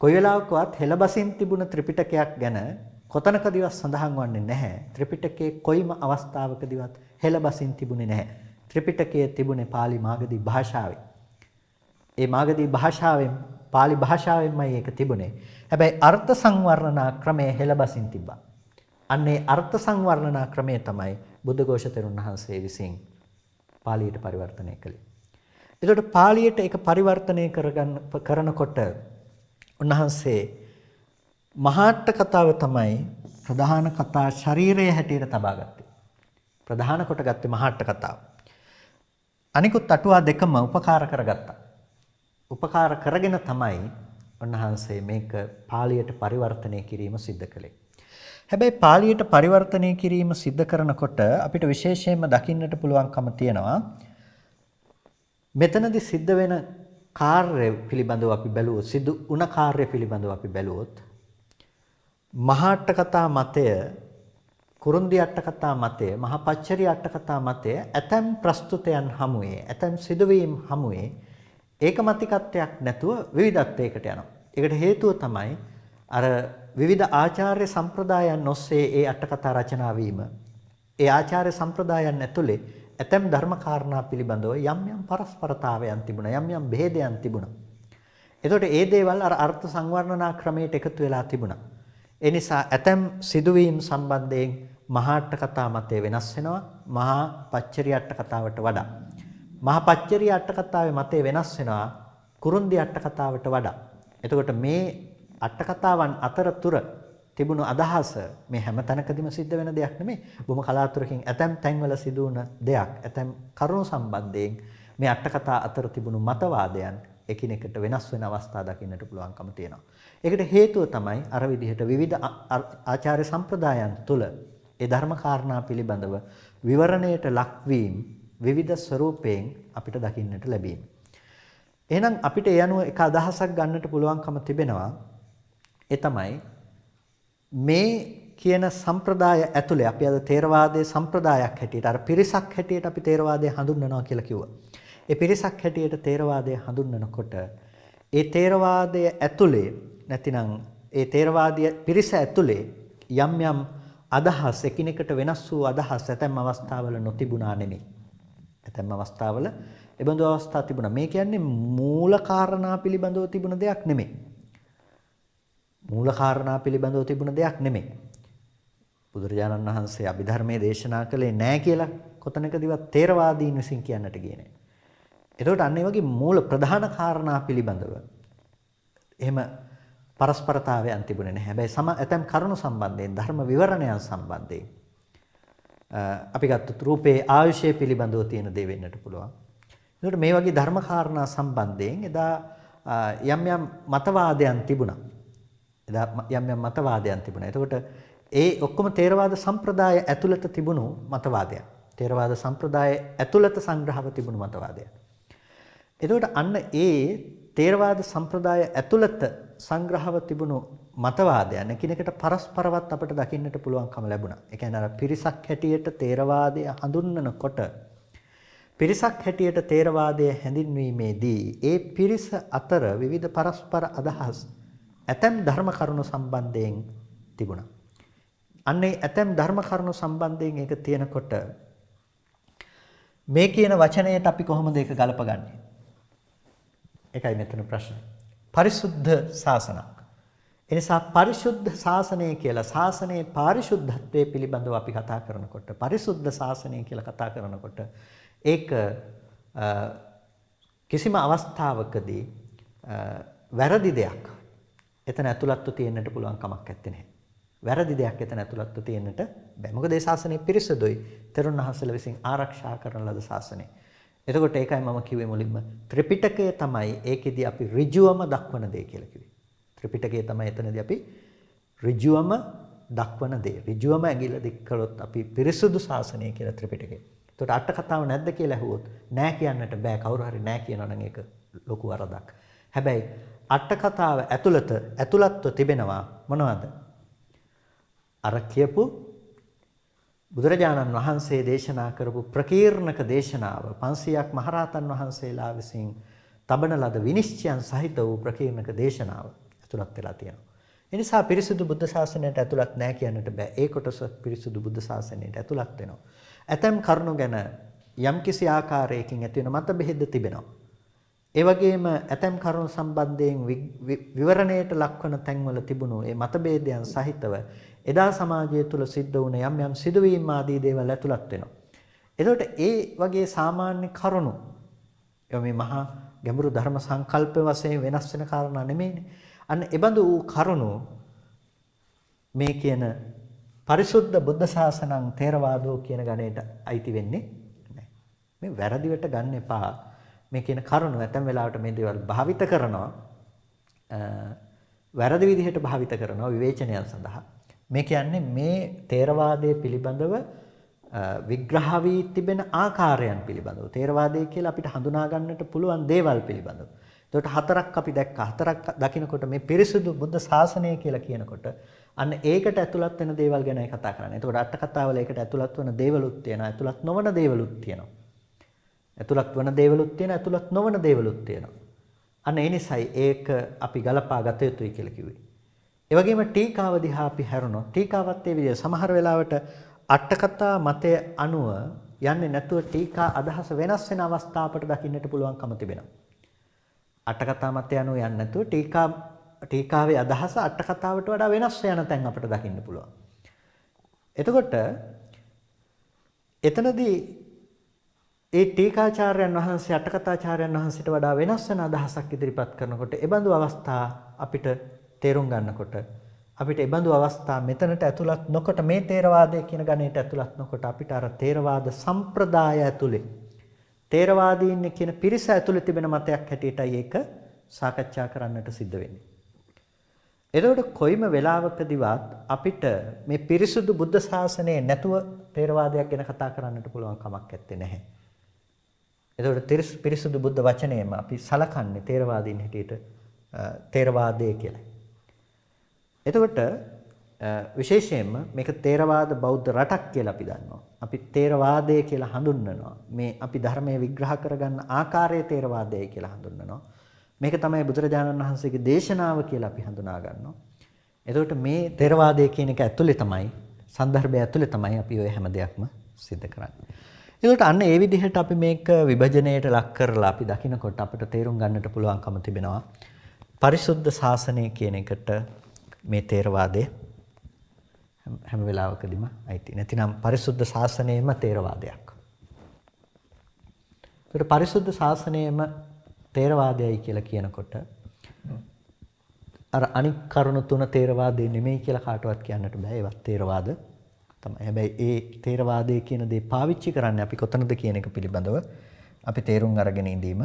කොයි වෙලාවකවත් හෙළබසින් තිබුණ ත්‍රිපිටකයක් ගැන කොතනකදීවත් සඳහන් වන්නේ නැහැ. ත්‍රිපිටකයේ කොයිම අවස්ථාවකදීවත් හෙළබසින් තිබුණේ නැහැ. ත්‍රිපිටකයේ තිබුණේ පාලි මාගධී භාෂාවේ. ඒ මාගධී භාෂාවෙන් පාලි භාෂාවෙන්මයි ඒක තිබුණේ. හැබැයි අර්ථ සංවර්ණනා ක්‍රමය හෙළබසින් තිබ්බා. අන්නේ අර්ථ සංවර්ණනා ක්‍රමය තමයි බුද්ධඝෝෂ තෙරුන් වහන්සේ විසින් පාලියට පරිවර්තනය කළේ. එතකොට පාලියට ඒක පරිවර්තනය කරනකොට උන්වහන්සේ මහාට්ට කතාව තමයි ප්‍රධාන කතා ශරීරය හැටියට තබා ගත්තේ. ප්‍රධාන කොට ගත්තේ මහාට්ට කතාව. අනිකුත් අටුවා දෙකම උපකාර කරගත්තා. උපකාර කරගෙන තමයි උන්වහන්සේ මේක පාලියට පරිවර්තනය කිරීම සිද්ධ කළේ. හැබැයි පාලියට පරිවර්තනය කිරීම සිද්ධ කරනකොට අපිට විශේෂයෙන්ම දකින්නට පුළුවන්කම තියෙනවා මෙතනදී සිද්ධ වෙන කාර්ය පිළිබඳව අපි බැලුවොත් සිදු වුණ කාර්ය පිළිබඳව අපි බැලුවොත් මහාට්ට කතා මතය කුරුන්දි අට්ට කතා මතය මහා පච්චරි අට්ට කතා මතය ඇතැම් ප්‍රස්තුතයන් හමුවේ ඇතැම් සිදුවීම් හමුවේ ඒකමතිකත්වයක් නැතුව විවිධත්වයකට යනවා. ඒකට හේතුව තමයි අර විවිධ ආචාර්ය සම්ප්‍රදායන් ඔස්සේ ඒ අට කතා රචනා වීම. ඒ ආචාර්ය සම්ප්‍රදායන් ඇතුලේ ඇතැම් ධර්ම කාරණා පිළිබඳව යම් යම් පරස්පරතාවයන් තිබුණා. යම් යම් බෙහෙදයන් තිබුණා. එතකොට ඒ දේවල් අර අර්ථ සංවර්ණනා ක්‍රමයට එකතු වෙලා තිබුණා. ඒ නිසා ඇතැම් සිදුවීම් සම්බන්ධයෙන් මහා අට කතා මතය වෙනස් වෙනවා මහා පච්චරි අට කතාවට වඩා. මහා පච්චරි අට කතාවේ මතය වෙනස් වෙනවා කුරුන්දි අට කතාවට වඩා. එතකොට මේ අට කතාවන් අතරතුර තිබුණු අදහස මේ හැම තැනකදීම සිද්ධ වෙන දෙයක් නෙමෙයි. බොහොම කලාතුරකින් ඇතැම් තැන්වල සිදු වුණ දෙයක්. ඇතැම් කරුණු සම්බන්ධයෙන් මේ අට කතා අතර තිබුණු මතවාදයන් එකිනෙකට වෙනස් වෙන අවස්ථා දකින්නට පුළුවන්කම තියෙනවා. ඒකට හේතුව තමයි අර විදිහට විවිධ ආචාර්ය සම්ප්‍රදායන් තුළ ඒ ධර්ම කාරණා පිළිබඳව විවරණයට ලක්වීම විවිධ ස්වරූපයෙන් අපිට දකින්නට ලැබීම. එහෙනම් අපිට ඒ අනුව එක අදහසක් ගන්නට පුළුවන්කම තිබෙනවා. ඒ තමයි මේ කියන සම්ප්‍රදාය ඇතුලේ අපි අද තේරවාදයේ සම්ප්‍රදායක් හැටියට අර පිරිසක් හැටියට අපි තේරවාදය හඳුන්වනවා කියලා කිව්වා. ඒ පිරිසක් හැටියට තේරවාදය හඳුන්වනකොට ඒ තේරවාදය ඇතුලේ නැතිනම් ඒ තේරවාදීය පිරිස ඇතුලේ යම් යම් අදහස් එකිනෙකට වෙනස් වූ අදහස් ඇතැම් අවස්ථාවල නොතිබුණා නෙමෙයි. ඇතැම් අවස්ථාවල එබඳු අවස්ථා තිබුණා. මේ කියන්නේ මූල කාරණා පිළිබඳව තිබුණ දෙයක් නෙමෙයි. මූල කාරණා පිළිබඳව තිබුණ දෙයක් නෙමෙයි. බුදුරජාණන් වහන්සේ අභිධර්මයේ දේශනා කළේ නැහැ කියලා කොතනකදීවත් තේරවාදීන් විසින් කියන්නට ගියේ නැහැ. එතකොට අන්න ඒ වගේ මූල ප්‍රධාන කාරණා පිළිබඳව එහෙම පරස්පරතාවයන් තිබුණේ නැහැ. හැබැයි ඇතැම් කරුණු සම්බන්ධයෙන් ධර්ම විවරණයන් සම්බන්ධයෙන් අපි ගත්තොත් රූපේ ආයුෂය පිළිබඳව තියෙන දේ වෙන්නට පුළුවන්. එතකොට මේ වගේ ධර්ම කාරණා සම්බන්ධයෙන් එදා යම් යම් මතවාදයන් තිබුණා. එතකොට ඒ ඔක්කොම තේරවාද සම්ප්‍රදාය ඇතුළත තිබුණු මතවාදයන්. තේරවාද සම්ප්‍රදාය ඇතුළත සංග්‍රහව තිබුණු මතවාදයන්. එතකොට අන්න ඒ තේරවාද සම්ප්‍රදාය ඇතුළත සංග්‍රහව තිබුණු මතවාදයන් එකිනෙකට පරස්පරවත් අපිට දකින්නට පුළුවන්කම ලැබුණා. ඒ කියන්නේ අර පිරිසක් හැටියට තේරවාදය හඳුන්වනකොට පිරිසක් හැටියට තේරවාදය හැඳින්වීමේදී ඒ පිරිස අතර විවිධ පරස්පර අදහස් ඇතැම් ධර්ම කරුණු සම්බන්ධයෙන් තිබුණා. අන්නේ ඇතැම් ධර්ම කරුණු සම්බන්ධයෙන් ඒක තියෙනකොට මේ කියන වචනයට අපි කොහොමද ඒක ගලපගන්නේ? ඒකයි මෙතන ප්‍රශ්නේ. පරිසුද්ධ ශාසනක්. එනිසා පරිශුද්ධ ශාසනය කියලා ශාසනයේ පාරිශුද්ධත්වයේ පිළිබඳව අපි කතා කරනකොට පරිසුද්ධ ශාසනය කියලා කතා කරනකොට ඒක කිසිම අවස්ථාවකදී වැරදි දෙයක් එතන ඇතුළත්ව තියෙන්නට පුළුවන් කමක් නැත්තේ. වැරදි දෙයක් එතන ඇතුළත්ව තියෙන්නට බෑ. මොකද ඒ ශාසනය පිරිසුදුයි. තෙරුන් වහන්සේලා විසින් ආරක්ෂා කරන ලද ශාසනය. එතකොට ඒකයි මම කිව්වේ මුලින්ම ත්‍රිපිටකය තමයි ඒකෙදි අපි ඍජුවම දක්වන දේ කියලා කිව්වේ. ත්‍රිපිටකය තමයි එතනදී අපි ඍජුවම දක්වන දේ. ඍජුවම ඇඟිල්ල දික් කළොත් අපි පිරිසුදු ශාසනය කියලා ත්‍රිපිටකය. එතකොට අට කතාව නැද්ද කියලා ඇහුවොත් නෑ කියන්නට බෑ. කවුරු හරි නෑ කියනවා නම් ඒක ලොකු වරදක්. හැබැයි අට කතාව ඇතුළත්ව තිබෙනවා මොනවද? අර කියපු බුදුරජාණන් වහන්සේ දේශනා කරපු ප්‍රකීර්ණක දේශනාව 500ක් මහරහතන් වහන්සේලා විසින් තබන ලද විනිශ්චයන් සහිත වූ ප්‍රකීර්ණක දේශනාව ඇතුළත් වෙලා තියෙනවා. ඒ නිසා පිරිසුදු බුද්ධ ශාසනයට ඇතුළත් නැහැ කියන්නට බෑ. ඒ කොටස පිරිසුදු බුද්ධ ශාසනයට ඇතුළත් වෙනවා. ඇතම් කරුණු ගැන යම්කිසි ආකාරයකින් ඇති වෙන මතභේද තිබෙනවා. ඒ වගේම ඇතම් කරුණු සම්බන්ධයෙන් විවරණයට ලක්වන තැන්වල තිබුණු ඒ මතභේදයන් සහිතව එදා සමාජය තුළ සිද්ධ වුණ යම් යම් සිදුවීම් ආදී දේවල් ඇතුළත් වෙනවා. එතකොට ඒ වගේ සාමාන්‍ය කරුණු මේ මහා ගැඹුරු ධර්ම සංකල්ප වශයෙන් වෙනස් වෙන කාරණා නෙමෙයිනේ. අන්න එබඳු වූ කරුණු මේ කියන පරිසුද්ධ බුද්ධ ශාසනං තේරවාදෝ කියන ගණයට අයිති වෙන්නේ නැහැ. මේ වැරදිවට ගන්න එපා. මේ කියන කරුණු නැතම් වෙලාවට මේ දේවල් භාවිත කරනවා වැරදි විදිහට භාවිත කරනවා විවේචනයන් සඳහා. මේ කියන්නේ මේ තේරවාදයේ පිළිබඳව විග්‍රහ වී තිබෙන ආකාරයන් පිළිබඳව තේරවාදය කියලා අපිට හඳුනා ගන්නට පුළුවන් දේවල් පිළිබඳව. ඒකට හතරක් අපි දැක්කා. හතරක් දකිනකොට මේ පිරිසුදු බුද්ධ ශාසනය කියලා කියනකොට අන්න ඒකට ඇතුළත් වෙන දේවල් ගැනයි කතා කරන්නේ. ඒකට අට කතාවල ඒකට ඇතුළත් වෙන දේවලුත් තියෙනවා. ඇතුළත් නොවන දේවලුත් තියෙනවා. ඇතුළත් වන දේවලුත් තියෙනවා. ඇතුළත් නොවන දේවලුත් තියෙනවා. අන්න ඒ නිසායි ඒක අපි ගලපා ගත යුතුයි කියලා කිව්වේ. ඒ වගේම ටීකාව දිහා අපි හැරුණොත් ටීකාවත් ඒ විදිහට සමහර වෙලාවට අට කතා මතය අනුව යන්නේ නැතුව ටීකා අදහස වෙනස් වෙන අවස්ථා අපට දකින්නට පුළුවන්කම තිබෙනවා. අට කතා මතය අනුව යන්නේ නැතුව ටීකාවේ අදහස අට කතාවට වඩා වෙනස් වෙන තැන් අපට දකින්න පුළුවන්. එතකොට එතනදී ඒ ටීකාචාර්යයන් වහන්සේ අට කතාචාර්යයන් වහන්සේට වඩා වෙනස් වෙන අදහසක් ඉදිරිපත් කරනකොට ඒ බඳු අවස්ථා අපිට තේරුම් ගන්නකොට අපිට ඒ බඳු අවස්ථා මෙතනට ඇතුළත් නොකොට මේ තේරවාදය කියන ගණයට ඇතුළත් නොකොට අපිට අර තේරවාද සම්ප්‍රදාය ඇතුලේ තේරවාදීන් කියන පිරිස ඇතුලේ තිබෙන මතයක් හැටියටයි ඒක සාකච්ඡා කරන්නට සිද්ධ වෙන්නේ. එතකොට කොයිම වෙලාවකදීවත් අපිට මේ පිරිසුදු බුද්ධ ශාසනයේ නැතුව තේරවාදයක් ගැන කතා කරන්නට පුළුවන් කමක් නැත්තේ නැහැ. එතකොට පිරිසුදු බුද්ධ වචනයම අපි සලකන්නේ තේරවාදීන් හැටියට තේරවාදය කියලා. එතකොට විශේෂයෙන්ම මේක තේරවාද බෞද්ධ රටක් කියලා අපි දන්නවා. අපි තේරවාදය කියලා හඳුන්වනවා. මේ අපි ධර්මයේ විග්‍රහ කරගන්න ආකාරය තේරවාදයයි කියලා හඳුන්වනවා. මේක තමයි බුදුරජාණන් වහන්සේගේ දේශනාව කියලා අපි හඳුනා ගන්නවා. එතකොට මේ තේරවාදය කියන එක ඇතුලේ තමයි සන්දර්භය ඇතුලේ තමයි අපි ওই හැම දෙයක්ම සිද්ධ කරන්නේ. ඒකට අන්න ඒ විදිහට අපි මේක විභජනයට ලක් කරලා අපි දකිනකොට අපිට තේරුම් ගන්නට පුළුවන්කම තිබෙනවා. පරිසුද්ධ ශාසනය කියන එකට මේ තේරවාදයේ හැම වෙලාවකදීම අයිති. නැතිනම් පරිසුද්ධ ශාසනයම තේරවාදයක්. ඒකට පරිසුද්ධ ශාසනයම තේරවාදයයි කියලා කියනකොට අර අනික් කරුණු තුන තේරවාදේ නෙමෙයි කියලා කාටවත් කියන්නට බෑ. ඒවත් තේරවාද තමයි. හැබැයි ඒ තේරවාදය කියන දේ පාවිච්චි කරන්නේ අපි කොතනද කියන එක පිළිබඳව අපි තේරුම් අරගෙන ඉඳීම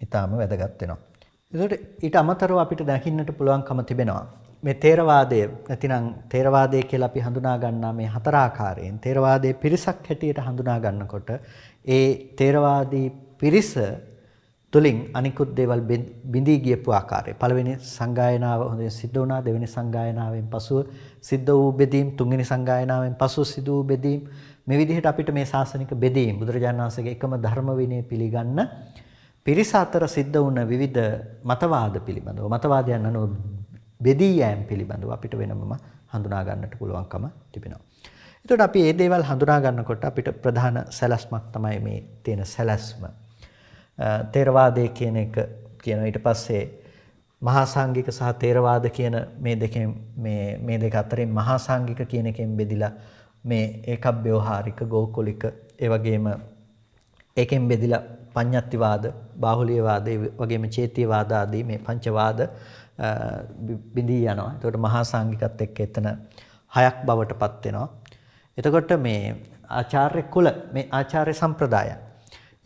ඊටාම වැදගත් වෙනවා. ඒකට ඊට අමතරව අපිට දකින්නට පුළුවන්කම තිබෙනවා. මේ තේරවාදය නැතිනම් තේරවාදය කියලා අපි හඳුනා ගන්නා මේ හතර ආකාරයෙන් තේරවාදයේ පිරිසක් හැටියට හඳුනා ගන්නකොට ඒ තේරවාදී පිරිස තුලින් අනිකුත් දේවල් බිඳී ගියපු ආකාරය. පළවෙනි සංගායනාව හොඳින් සිද්ධ වුණා. දෙවෙනි සංගායනාවෙන් පසුව සිද්ධ වූ බෙදීම්, තුන්වෙනි සංගායනාවෙන් පසුව සිදු වූ බෙදීම්, මේ විදිහට අපිට මේ ශාසනික බෙදීම් බුදුරජාණන් වහන්සේගේ එකම ධර්ම විනය පිළිගන්න පිරිස අතර සිද්ධ වුණ විවිධ මතවාද පිළිබඳව මතවාදයන් අනුව බෙදී යෑම පිළිබඳව අපිට වෙනමම හඳුනා ගන්නට පුළුවන්කම තිබෙනවා. එතකොට අපි මේ දේවල් හඳුනා ගන්නකොට අපිට ප්‍රධාන සැලැස්මක් තමයි මේ තියෙන සැලැස්ම. තේරවාදය කියන එක කියන ඊට පස්සේ මහා සංඝික සහ තේරවාද කියන මේ දෙක අතරින් මහා සංඝික කියන එකෙන් බෙදිලා මේ ඒකබ්බ්‍යවහාරික ගෝකුලික ඒ වගේම ඒකෙන් බෙදිලා පඤ්ඤත්තිවාද බාහුලීයවාද ඒ වගේම චේතියවාද ආදී මේ පංචවාද බිඳී යනවා. ඒකට මහා සංඝිකත් එක්ක එතන 6ක් බවට පත් වෙනවා. එතකොට මේ ආචාර්ය කුල මේ ආචාර්ය සම්ප්‍රදාය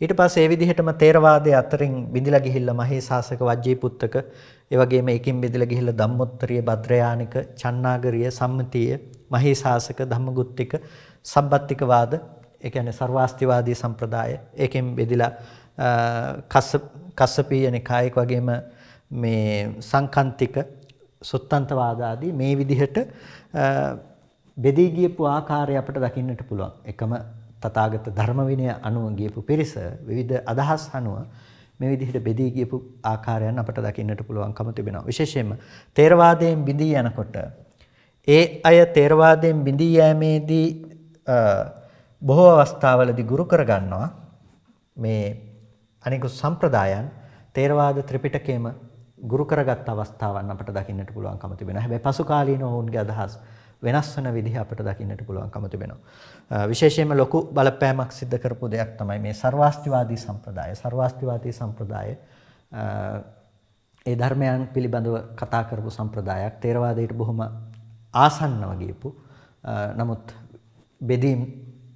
ඊට පස්සේ ඒ විදිහටම තේරවාදයේ අතරින් බිඳිලා ගිහිල්ලා මහේසාසක වජ්ජීපුත්තක ඒ වගේම එකින් බෙදලා ගිහිල්ලා ධම්මොත්තරීය භද්‍රයානික චන්නාගරීය සම්මතීය මහේසාසක ධම්මගුත්තික සබ්බත්තික වාද ඒ කියන්නේ සර්වාස්තිවාදී සම්ප්‍රදාය ඒකෙන් බෙදලා කස්සපීය නිකායක වගේම මේ සංකන්තික සුත්තන්තවාද ආදී මේ විදිහට බෙදී ගියපු ආකාරය අපිට දකින්නට පුළුවන්. එකම තථාගත ධර්ම විනය අනුව ගියපු පිරිස විවිධ අදහස් අනුව මේ විදිහට බෙදී ගියපු ආකාරයන් අපිට දකින්නට පුළුවන්කම තිබෙනවා. විශේෂයෙන්ම තේරවාදයෙන් බිඳී යනකොට ඒ අය තේරවාදයෙන් බිඳී යෑමේදී බොහෝ අවස්ථාවලදී ගුරු කරගන්නවා මේ අනිකුත් සම්ප්‍රදායන් තේරවාද ත්‍රිපිටකයේම ගුරු කරගත් අවස්ථාවන් අපිට දකින්නට පුළුවන්කම තිබෙනවා. හැබැයි පසු කාලීනව ඔවුන්ගේ අදහස් වෙනස් වෙන විදිහ අපිට දකින්නට පුළුවන්කම තිබෙනවා. විශේෂයෙන්ම ලොකු බලපෑමක් සිද්ධ කරපු දෙයක් තමයි මේ සර්වාස්තිවාදී සම්ප්‍රදාය. සර්වාස්තිවාදී සම්ප්‍රදාය ඒ ධර්මයන් පිළිබඳව කතා කරපු සම්ප්‍රදායක්. තේරවාදයට බොහොම ආසන්නව ගියපු නමුත් බෙදීම්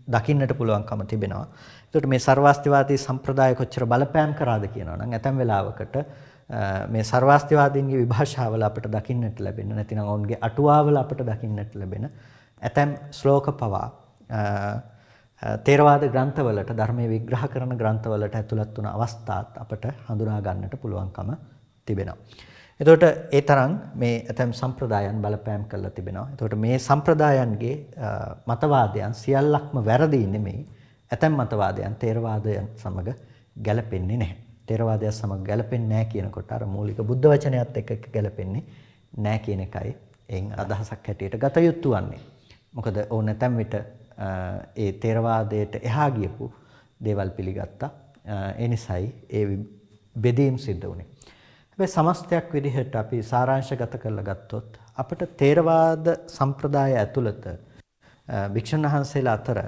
දකින්නට පුළුවන්කම තිබෙනවා. ඒකට මේ සර්වාස්තිවාදී සම්ප්‍රදාය කොච්චර බලපෑම් කරාද කියනවා නම් ඇතැම් වෙලාවකට මේ සර්වාස්තිවාදීන්ගේ විභාෂාවල අපිට දකින්නට ලැබෙන නැතිනම් ඔවුන්ගේ අටුවාවල අපිට දකින්නට ලැබෙන ඇතැම් ශ්ලෝක පවා තේරවාද ග්‍රන්ථවලට ධර්මයේ විග්‍රහ කරන ග්‍රන්ථවලට ඇතුළත් වුණ අවස්ථාත් අපිට හඳුනා ගන්නට පුළුවන්කම තිබෙනවා. එතකොට ඒ තරම් මේ ඇතැම් සම්ප්‍රදායන් බලපෑම් කරලා තිබෙනවා. එතකොට මේ සම්ප්‍රදායන්ගේ මතවාදයන් සියල්ලක්ම වැරදි නෙමෙයි. ඇතැම් මතවාදයන් තේරවාදයන් සමග ගැලපෙන්නේ නැහැ. තේරවාදය සමග ගැලපෙන්නේ නැහැ කියනකොට අර මූලික බුද්ධ වචනයත් එක්ක ගැලපෙන්නේ නැහැ කියන එකයි එයින් අදහසක් හැටියට ගත යුතු වන්නේ. මොකද ඕන නැතම් විට ඒ තේරවාදයට එහා ගියපු දේවල් පිළිගත්තා. ඒ නිසායි ඒ බෙදීම් සිද්ධ වුනේ. හැබැයි සමස්තයක් විදිහට අපි සාරාංශගත කරලා ගත්තොත් අපිට තේරවාද සම්ප්‍රදාය ඇතුළත භික්ෂුන් වහන්සේලා අතර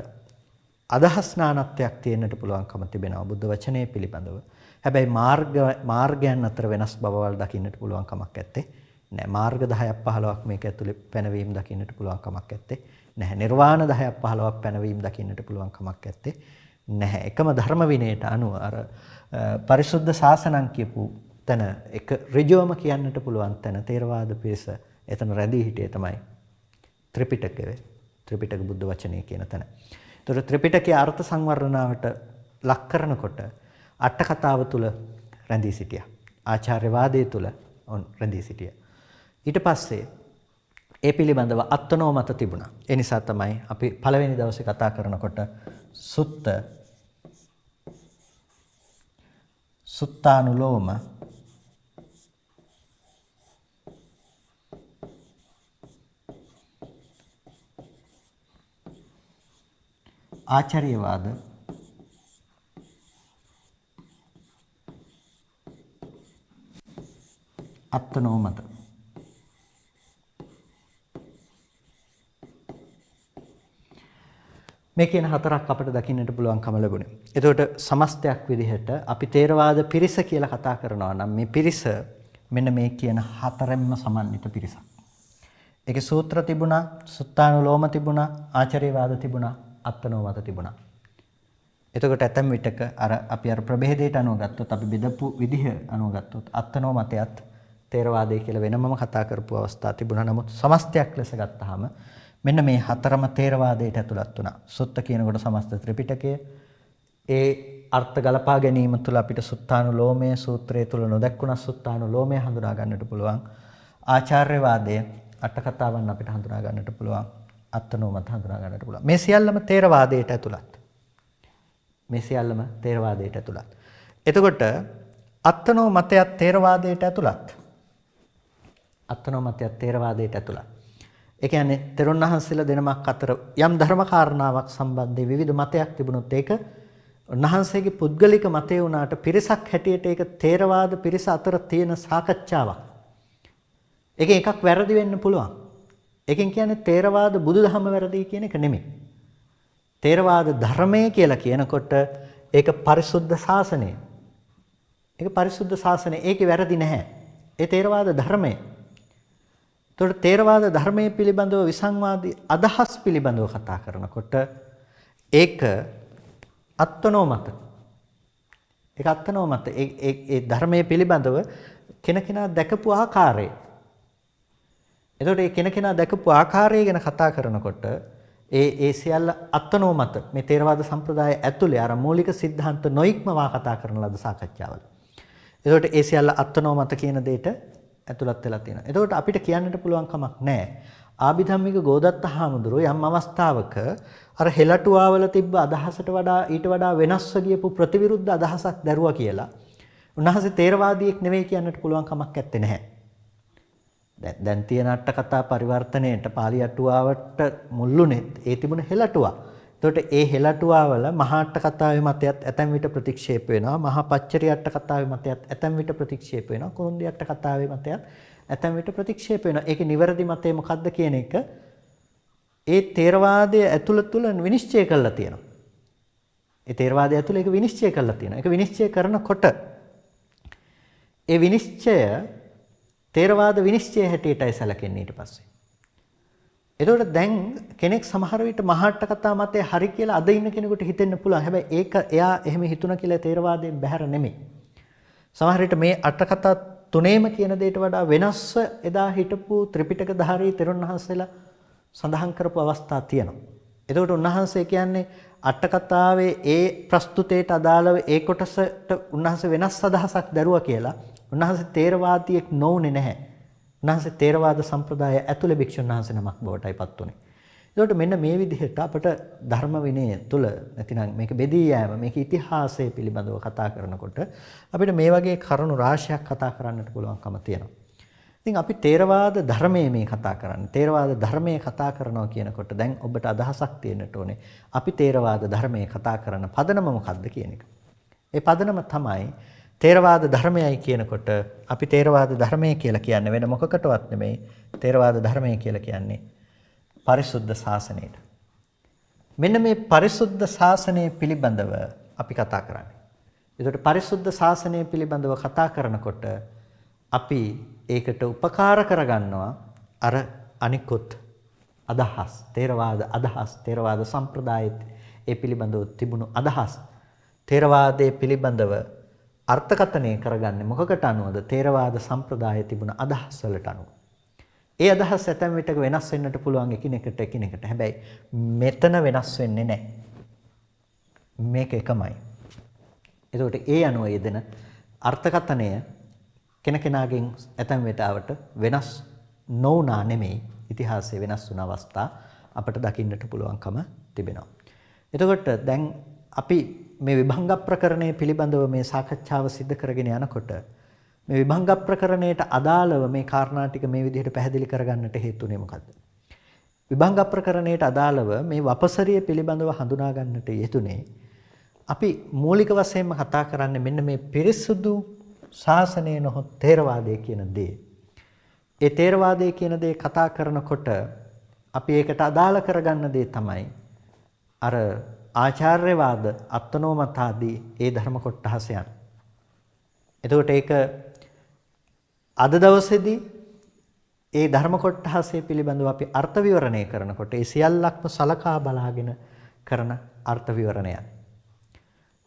අදහස් නානත්වයක් තියෙන්නට පුළුවන්කම තිබෙනවා බුද්ධ වචනේ පිළිබඳව. හැබැයි මාර්ගයන් අතර වෙනස් බවවල් දකින්නට පුළුවන් කමක් නැත්තේ. නෑ මාර්ග 10ක් 15ක් මේක ඇතුලේ පැනවීම දකින්නට පුළුවන් කමක් නැත්තේ. නැහැ නිර්වාණ 10ක් 15ක් පැනවීම දකින්නට පුළුවන් කමක් නැත්තේ. නැහැ එකම ධර්ම විනයට අනුව අර පරිසුද්ධ ශාසනං කියපු තැන එක ඍජුවම කියන්නට පුළුවන් තැන තේරවාද පිරිස එතන රැඳී හිටියේ තමයි ත්‍රිපිටක බුද්ධ වචනේ කියන තැන. ඒතර ත්‍රිපිටකයේ අර්ථ සංවර්ණනාවට ලක් කරනකොට අට කතාව තුල රැඳී සිටියා. ආචාර්යවාදයේ තුල රැඳී සිටියා. ඊට පස්සේ ඒ පිළිබඳව අත්නෝ මත තිබුණා. ඒ නිසා තමයි අපි පළවෙනි දවසේ කතා කරනකොට සුත්තානුලෝම ආචාර්යවාද අත්නෝමත මේ කියන හතරක් අපිට දකින්නට පුළුවන්කම ලැබුණේ. එතකොට සමස්තයක් විදිහට අපි තේරවාද පිරිස කියලා කතා කරනවා නම් මේ පිරිස මෙන්න මේ කියන හතරෙන්ම සමන්විත පිරිසක්. ඒකේ සූත්‍ර තිබුණා, සුත්තානුලෝම තිබුණා, ආචාර්යවාද තිබුණා, අත්නෝමත තිබුණා. එතකොට ඇතැම් විටක අපි ප්‍රභේදයට අනුව ගත්තොත් අපි බෙදපු විදිහ අනුව ගත්තොත් අත්නෝමතයත් තේරවාදය කියලා වෙනමම කතා කරපු අවස්ථා තිබුණා. නමුත් සමස්තයක් ලෙස ගත්තාම මෙන්න මේ හතරම තේරවාදයට ඇතුළත් වුණා. සුත්ත කියනකොට සමස්ත ත්‍රිපිටකය. ඒ අර්ථ ගලපා ගැනීම තුළ අපිට සුත්තානුලෝමයේ සූත්‍රය තුළ නොදැක්ුණ සුත්තානුලෝමය හඳුනා ගන්නට පුළුවන්. ආචාර්යවාදය අට කතාවන් අපිට හඳුනා ගන්නට පුළුවන්. අත්නෝමත හඳුනා ගන්නට පුළුවන්. මේ සියල්ලම තේරවාදයට ඇතුළත්. එතකොට අත්නෝමතයත් තේරවාදයට ඇතුළත්. ඒ කියන්නේ තෙරුන් වහන්සේලා දෙනමක් අතර යම් ධර්ම කාරණාවක් සම්බන්ධයෙන් විවිධ මතයක් තිබුණොත් ඒක උන්වහන්සේගේ පුද්ගලික මතය වුණාට පිරිසක් හැටියට ඒක තේරවාද පිරිස අතර තියෙන සාකච්ඡාවක්. ඒකෙන් එකක් වැරදි වෙන්න පුළුවන්. ඒකෙන් කියන්නේ තේරවාද බුදුදහම වැරදි කියන එක නෙමෙයි. තේරවාද ධර්මය කියලා කියනකොට ඒක පරිසුද්ධ ශාසනය. ඒකේ වැරදි නැහැ. ඒ තේරවාද ධර්මය. එතකොට තේරවාද ධර්මයේ පිළිබඳව විසංවාදී අදහස් පිළිබඳව කතා කරනකොට ඒක අත්නෝමත. ඒක අත්නෝමත. ඒ ධර්මයේ පිළිබඳව කෙනකෙනා දැකපු ආකාරය. එතකොට මේ කෙනකෙනා දැකපු ආකාරය ගැන කතා කරනකොට ඒ සියල්ල අත්නෝමත මේ තේරවාද සම්ප්‍රදාය ඇතුලේ අර මූලික સિદ્ધාන්ත නොඉක්මවා කතා කරන ලද සාකච්ඡාවල. එතකොට ඒ සියල්ල අත්නෝමත කියන දෙයට ඇතුළත් වෙලා තියෙනවා. එතකොට අපිට කියන්නට පුළුවන් කමක් නැහැ. ආභිධම්මික ගෝදත්ත හාමුදුරුවෝ යම් අවස්ථාවක අර හෙළටුවාවල තිබ්බ අදහසට වඩා ඊට වඩා වෙනස්ව ගියපු ප්‍රතිවිරුද්ධ අදහසක් දැරුවා කියලා. උන්වහන්සේ තේරවාදියෙක් නෙවෙයි කියන්නට පුළුවන් කමක් නැත්තේ නැහැ. දැන් තියෙන අට කතා පරිවර්තනයේට පාලි අටුවාවට මුල්ුණෙත් ඒ තිබුණ හෙළටුවා. එතකොට ඒ හෙළටුවාවල මහා අට කතාවේ මතයත් ඇතැම් විට ප්‍රතික්ෂේප වෙනවා. මහා පච්චරි අට කතාවේ මතයත් ඇතැම් විට ප්‍රතික්ෂේප වෙනවා. කුරුන්දි අට කතාවේ මතයත් ඇතැම් විට ප්‍රතික්ෂේප වෙනවා. ඒකේ නිවැරදි මතය මොකක්ද කියන එක ඒ තේරවාදයේ ඇතුළ තුල විනිශ්චය කරලා තියෙනවා. ඒ තේරවාදය ඇතුළ ඒක විනිශ්චය කරලා තියෙනවා. ඒක විනිශ්චය කරනකොට ඒ විනිශ්චය තේරවාද විනිශ්චය හැටියටයි සැලකෙන්නේ ඊට පස්සේ. එතකොට දැන් කෙනෙක් සමහර විට මහාට්ට කතා මතේ හරි කියලා අද ඉන්න කෙනෙකුට හිතෙන්න පුළුවන්. හැබැයි ඒක එයා එහෙම හිතුණා කියලා තේරවාදයෙන් බැහැර නෙමෙයි. සමහර විට මේ අට කතා තුනේම කියන දෙයට වඩා වෙනස්ව එදා හිටපු ත්‍රිපිටකධාරී තෙරුන් වහන්සේලා සඳහන් කරපු අවස්ථා තියෙනවා. එතකොට උන්වහන්සේ කියන්නේ අට කතාවේ ඒ ප්‍රස්තුතයට අදාළව ඒ කොටසට උන්වහන්සේ වෙනස් අදහසක් දරුවා කියලා. උන්වහන්සේ තේරවාදියෙක් නොවුනේ නැහැ. උන්වහන්සේ තේරවාද සම්ප්‍රදාය ඇතුළේ භික්ෂුන් වහන්සේ නමක් බවටයි පත් වුනේ. ඒකට මෙන්න මේ විදිහට අපට ධර්ම විනය තුළ නැතිනම් මේක බෙදී යෑම මේක ඉතිහාසය පිළිබඳව කතා කරනකොට අපිට මේ වගේ කරුණු රාශියක් කතා කරන්නට පුළුවන්කම තියෙනවා. ඉතින් අපි තේරවාද ධර්මයේ මේ කතා කරන්නේ. තේරවාද ධර්මයේ කතා කරනවා කියනකොට දැන් ඔබට අදහසක් තියෙන්නට ඕනේ. අපි තේරවාද ධර්මයේ කතා කරන පදනම මොකක්ද කියන එක. ඒ පදනම තමයි තේරවාද ධර්මයයි කියනකොට අපි තේරවාද ධර්මය කියලා කියන්නේ වෙන මොකකටවත් නෙමෙයි. තේරවාද ධර්මය කියලා කියන්නේ පරිසුද්ධ ශාසනයට. මෙන්න මේ පරිසුද්ධ ශාසනය පිළිබඳව අපි කතා කරන්නේ. ඒකට පරිසුද්ධ ශාසනය පිළිබඳව කතා කරනකොට අපි ඒකට උපකාර කරගන්නවා අර අනිකුත් අදහස්, තේරවාද සම්ප්‍රදායෙත් ඒ පිළිබඳව තිබුණු අදහස්. තේරවාදයේ පිළිබඳව අර්ථකථනය කරගන්නේ මොකකට අනුවද? තේරවාද සම්ප්‍රදායේ තිබුණ අදහස් වලට අනුව. ඒ අදහස් ඇතැම් විටක වෙනස් වෙන්නට පුළුවන් එකිනෙකට. හැබැයි මෙතන වෙනස් වෙන්නේ නැහැ. මේක එකමයි. එතකොට ඒ අනුව යෙදෙන අර්ථකථනය කෙනකෙනාගෙන් ඇතැම් වෙලාවට වෙනස් නොවුනා නෙමෙයි. ඉතිහාසයේ වෙනස් වුණ අවස්ථා අපට දකින්නට පුළුවන්කම තිබෙනවා. එතකොට දැන් අපි මේ විභංග ප්‍රකරණය පිළිබඳව මේ සාකච්ඡාව සිදු කරගෙන යනකොට මේ විභංග ප්‍රකරණයට අදාළව මේ කාරණා ටික මේ විදිහට පැහැදිලි කරගන්නට හේතුනේ මොකද්ද? විභංග ප්‍රකරණයට අදාළව මේ වපසරිය පිළිබඳව හඳුනා ගන්නට යෙදුනේ අපි මූලික වශයෙන්ම කතා කරන්නේ මෙන්න මේ පිරිසුදු ශාසනය නොහොත් තේරවාදය කියන දේ. ඒ තේරවාදය කියන දේ කතා කරනකොට අපි ඒකට අදාළ කරගන්න දේ තමයි අර ආචාර්යවාද අත්නෝමතාදී ඒ ධර්ම කොටහසයන්. එතකොට ඒක අද දවසේදී ඒ ධර්ම කොටහසේ පිළිබඳව අපි අර්ථ විවරණය කරනකොට ඒ සියල්ලක්ම සලකා බලාගෙන කරන අර්ථ විවරණයන්.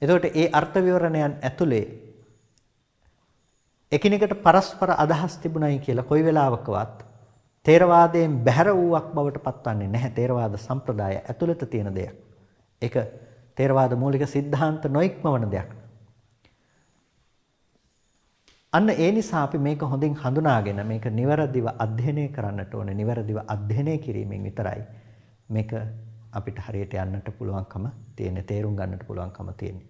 එතකොට ඒ අර්ථ විවරණයන් ඇතුලේ එකිනෙකට පරස්පර අදහස් තිබුණයි කියලා කොයි වෙලාවකවත් තේරවාදයෙන් බැහැර වූවක් බවට පත්වන්නේ නැහැ. තේරවාද සම්ප්‍රදාය ඇතුළත තියෙන දෙයක්. ඒක තේරවාද මූලික સિદ્ધාන්ත නොඉක්මවන දෙයක්. අන්න ඒ නිසා අපි මේක හොඳින් හඳුනාගෙන මේක නිවැරදිව අධ්‍යයනය කරන්නට ඕනේ. නිවැරදිව අධ්‍යයනය කිරීමෙන් විතරයි මේක අපිට හරියට යන්නට පුළුවන්කම තියෙන්නේ, තේරුම් ගන්නට පුළුවන්කම තියෙන්නේ.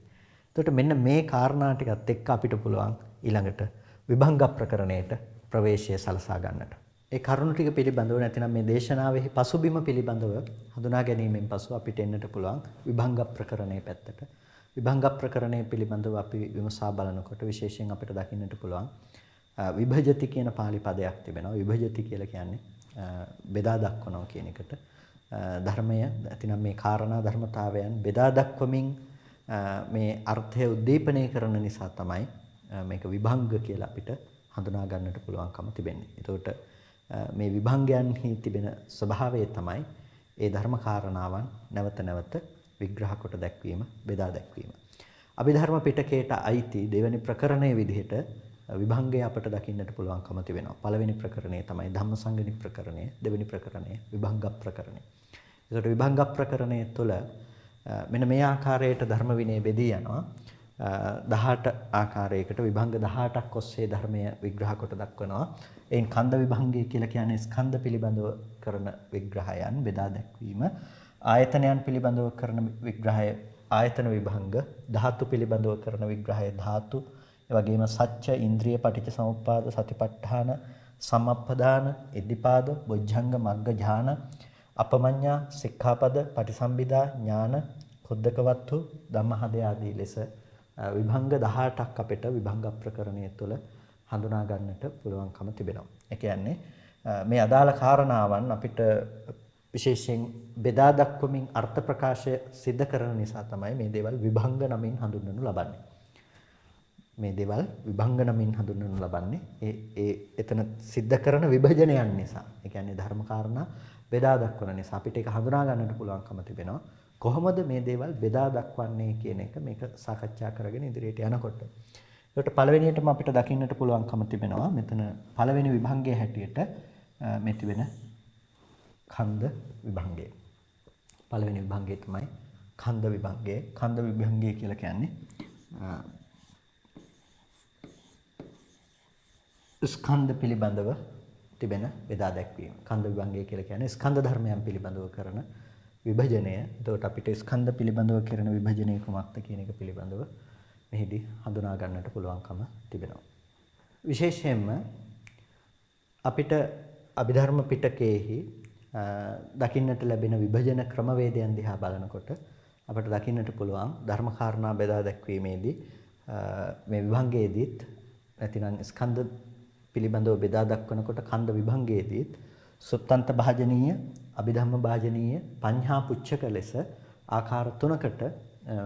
එතකොට මෙන්න මේ කාරණා ටිකත් එක්ක අපිට පුළුවන් ඊළඟට විභංග ප්‍රකරණයට ප්‍රවේශය සලසා ගන්නට. ඒ කරුණු ටික පිළිබඳව නැතිනම් මේ දේශනාවෙහි පසුබිම පිළිබඳව හඳුනා ගැනීමෙන් පසු අපිට එන්නට පුළුවන් විභංග ප්‍රකරණයේ පැත්තට. විභංග ප්‍රකරණය පිළිබඳව අපි විමසා බලනකොට විශේෂයෙන් අපිට දකින්නට පුළුවන් විභජති කියන පාලි පදයක් තිබෙනවා. විභජති කියලා කියන්නේ බෙදා දක්වනවා කියන එකට. ධර්මය නැතිනම් මේ කාරණා ධර්මතාවයන් බෙදා දක්වමින් මේ අර්ථය උද්දීපනය කරන නිසා තමයි මේක විභංග කියලා අපිට හඳුනා ගන්නට පුළුවන්කම තිබෙන්නේ. ඒකට මේ විභංගයන්හි තිබෙන ස්වභාවය තමයි ඒ ධර්ම කාරණාවන් නැවත නැවත විග්‍රහ කොට දැක්වීම, බෙදා දැක්වීම. අභිධර්ම පිටකයට අයිති දෙවැනි ප්‍රකරණයේ විදිහට විභංගය අපට දකින්නට පුළුවන්කම තිබෙනවා. පළවෙනි ප්‍රකරණය තමයි ධම්මසංගණි ප්‍රකරණය, දෙවෙනි ප්‍රකරණය විභංග ප්‍රකරණය. ඒකට විභංග ප්‍රකරණය තුළ මෙන්න මේ ආකාරයට ධර්ම විනය බෙදී යනවා. 18 ආකාරයකට විභංග 18ක් ඔස්සේ ධර්මය විග්‍රහ කොට දක්වනවා. එයින් කන්ද විභංගය කියලා කියන්නේ ස්කන්ධ පිළිබඳව කරන විග්‍රහයන් බෙදා දැක්වීම. ආයතනයන් පිළිබඳව කරන විග්‍රහය ආයතන විභංග, ධාතු පිළිබඳව කරන විග්‍රහය ධාතු, ඒ වගේම සච්ච, ඉන්ද්‍රිය, පටිච්ච සමුප්පාද, සතිපට්ඨාන, සම්මප්පදාන, ඉද්ධිපාද, බොජ්ජංග, මග්ග, ඥාන, අපමඤ්ඤා, සික්ඛාපද, පටිසම්භිදා, ඥාන, කුද්දකවත්තු, ධම්මහදය ආදී ලෙස විභංග 18ක් අපිට විභංග ප්‍රකරණය තුළ හඳුනා ගන්නට පුළුවන්කම තිබෙනවා. ඒ කියන්නේ මේ අදාළ කාරණාවන් අපිට විශේෂයෙන් බෙදා දක්වමින් අර්ථ ප්‍රකාශය සිද්ධ කරන නිසා තමයි මේ දේවල් විභංග නමින් හඳුන්වනු ලබන්නේ. මේ දේවල් විභංග නමින් හඳුන්වනු ලබන්නේ ඒ එතන සිද්ධ කරන විභජනයන් නිසා. ඒ කියන්නේ ධර්ම කාරණා බෙදා දක්වන නිසා අපිට ඒක හඳුනා ගන්නට පුළුවන්කම තිබෙනවා. කොහොමද මේ දේවල් බෙදා දක්වන්නේ කියන එක මේක සාකච්ඡා කරගෙන ඉදිරියට යනකොට. ඒකට පළවෙනියටම අපිට දකින්නට පුළුවන්කම තිබෙනවා මෙතන පළවෙනි විභංගයේ හැටියට මේ තිබෙන කන්ද විභංගය. පළවෙනි විභංගය තමයි කන්ද විභංගය. කන්ද විභංගය කියලා කියන්නේ ස්කන්ධ පිළිබඳව තිබෙන බෙදා දැක්වීම. කන්ද විභංගය කියලා කියන්නේ ස්කන්ධ ධර්මයන් පිළිබඳව කරන විභජනය. එතකොට අපිට ස්කන්ධ පිළිබඳව කරන විභජනය කොහොමද කියන එක පිළිබඳව මෙහිදී හඳුනා ගන්නට පුළුවන්කම තිබෙනවා. විශේෂයෙන්ම අපිට අභිධර්ම පිටකයේහි දකින්නට ලැබෙන විභජන ක්‍රමවේදයන් දිහා බලනකොට අපට දකින්නට පුළුවන් ධර්ම කාරණා බෙදා දැක්වීමේදී මේ විභංගයේදීත් නැතිනම් ස්කන්ධ පිළිබඳව බෙදා දක්වනකොට කන්ද විභංගයේදීත් සුත්තන්ත භාජනීය, අභිධම්ම භාජනීය, පඤ්හා පුච්චක ලෙස ආකාර තුනකට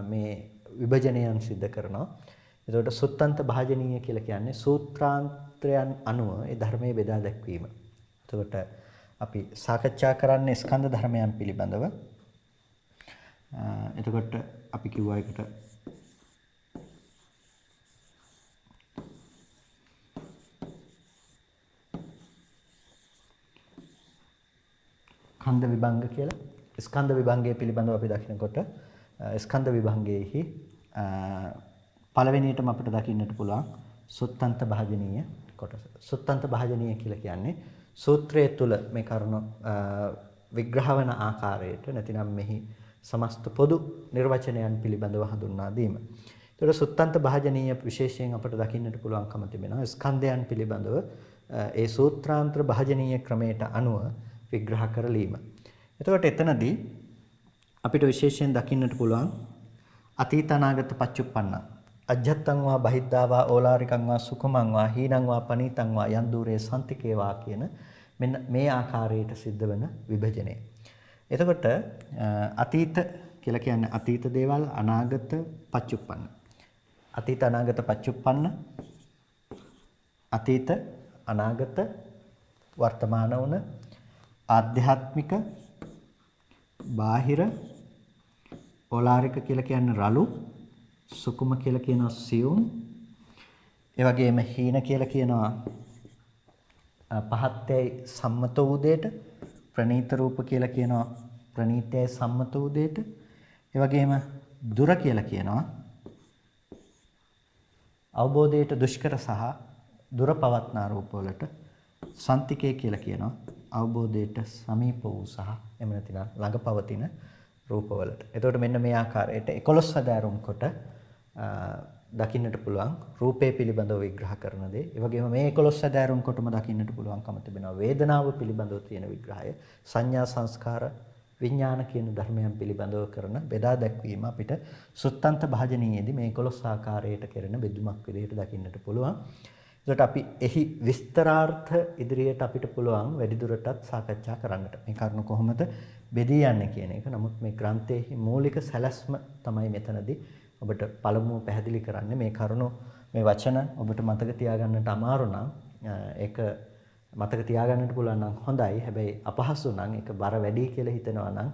මේ විභජනයන් සිද්ධ කරනවා. එතකොට සුත්තන්ත භාජනීය කියලා කියන්නේ සූත්‍රාන්තරයන් අනුව ඒ ධර්මයේ බෙදා දැක්වීම. එතකොට අපි සාකච්ඡා කරන්නේ ස්කන්ධ ධර්මයන් පිළිබඳව. එතකොට අපි කිව්වා එකට ස්කන්ධ විභංග කියලා. ස්කන්ධ විභංගය පිළිබඳව අපි දකිනකොට ස්කන්ධ විභංගයේහි පළවෙනියටම අපිට දකින්නට පුළුවන් සුත්තන්ත භාජනීය කොටස. සුත්තන්ත භාජනීය කියලා කියන්නේ සූත්‍රයේ තුල මේ කරුණ විග්‍රහ වන ආකාරයට නැතිනම් මෙහි සමස්ත පොදු නිර්වචනයන් පිළිබඳව හඳුන්වා දීම. ඒතර සුත්තන්ත භාජනීය විශේෂයෙන් අපට දකින්නට පුළුවන්කම තිබෙනවා ස්කන්ධයන් පිළිබඳව ඒ සූත්‍රාන්තර භාජනීය ක්‍රමයට අනුව විග්‍රහ කරලීම. එතකොට එතනදී අපිට විශේෂයෙන් දකින්නට පුළුවන් අතීත අනාගත පච්චුප්පන්න අජ්ජත්තං වා බහිද්ධා ඕලාරිකං වා සුඛමං වා හීනං වා පනීතං වා යන් දුරේ සම්තිකේ වා කියන මෙන්න මේ ආකාරයට සිද්ධ වෙන විභජනය. එතකොට අතීත කියලා කියන්නේ අතීත දේවල්, අනාගත පච්චුප්පන්න. අතීත අනාගත පච්චුප්පන්න, අතීත අනාගත වර්තමාන වන ආධ්‍යාත්මික, බාහිර, ඕලාරික කියලා කියන්නේ රළු, සුකුම කියලා කියනවා සියුම්, ඒ වගේම හීන කියලා කියනවා පහත්යයි සම්මත වූ දෙයට, ප්‍රනීත රූප කියලා කියනවා ප්‍රනීතයයි සම්මත වූ දෙයට, ඒ වගේම දුර කියලා කියනවා අවබෝධයට දුෂ්කර සහ දුර පවත්නා රූප වලට, සන්තිකේ කියලා කියනවා අවබෝධයට සමීප වූ සහ එහෙම නැතිනම් ළඟ පවතින රූපවලට. එතකොට මෙන්න මේ ආකාරයට 11 සැදෑරුම් කොට දකින්නට පුළුවන් රූපේ පිළිබඳව විග්‍රහ කරන දේ. ඒ වගේම මේ 11 සැදෑරුම් කොටම දකින්නට පුළුවන්කම තිබෙනවා වේදනාව පිළිබඳව තියෙන විග්‍රහය, සංඥා සංස්කාර විඥාන කියන ධර්මයන් පිළිබඳව කරන බෙදා දැක්වීම අපිට සුත්තන්ත භාජනීයේදී මේ 11 ආකාරයට කෙරෙන බෙදුමක් විදිහට දකින්නට පුළුවන්. ඒකට අපි එහි විස්තරාර්ථ ඉදිරියට අපිට පුළුවන් වැඩිදුරටත් සාකච්ඡා කරන්නට. මේ කරුණු කොහොමද බෙදී යන්නේ කියන එක. නමුත් මේ ග්‍රන්ථයේ මූලික සැලැස්ම තමයි මෙතනදී ඔබට පළමුව පැහැදිලි කරන්නේ. මේ කරුණු මේ වචන ඔබට මතක තියාගන්නට අමාරු නම් ඒක මතක තියාගන්නට පුළුවන් නම් හොඳයි. හැබැයි අපහසු නම් ඒක බර වැඩි කියලා හිතනවා නම්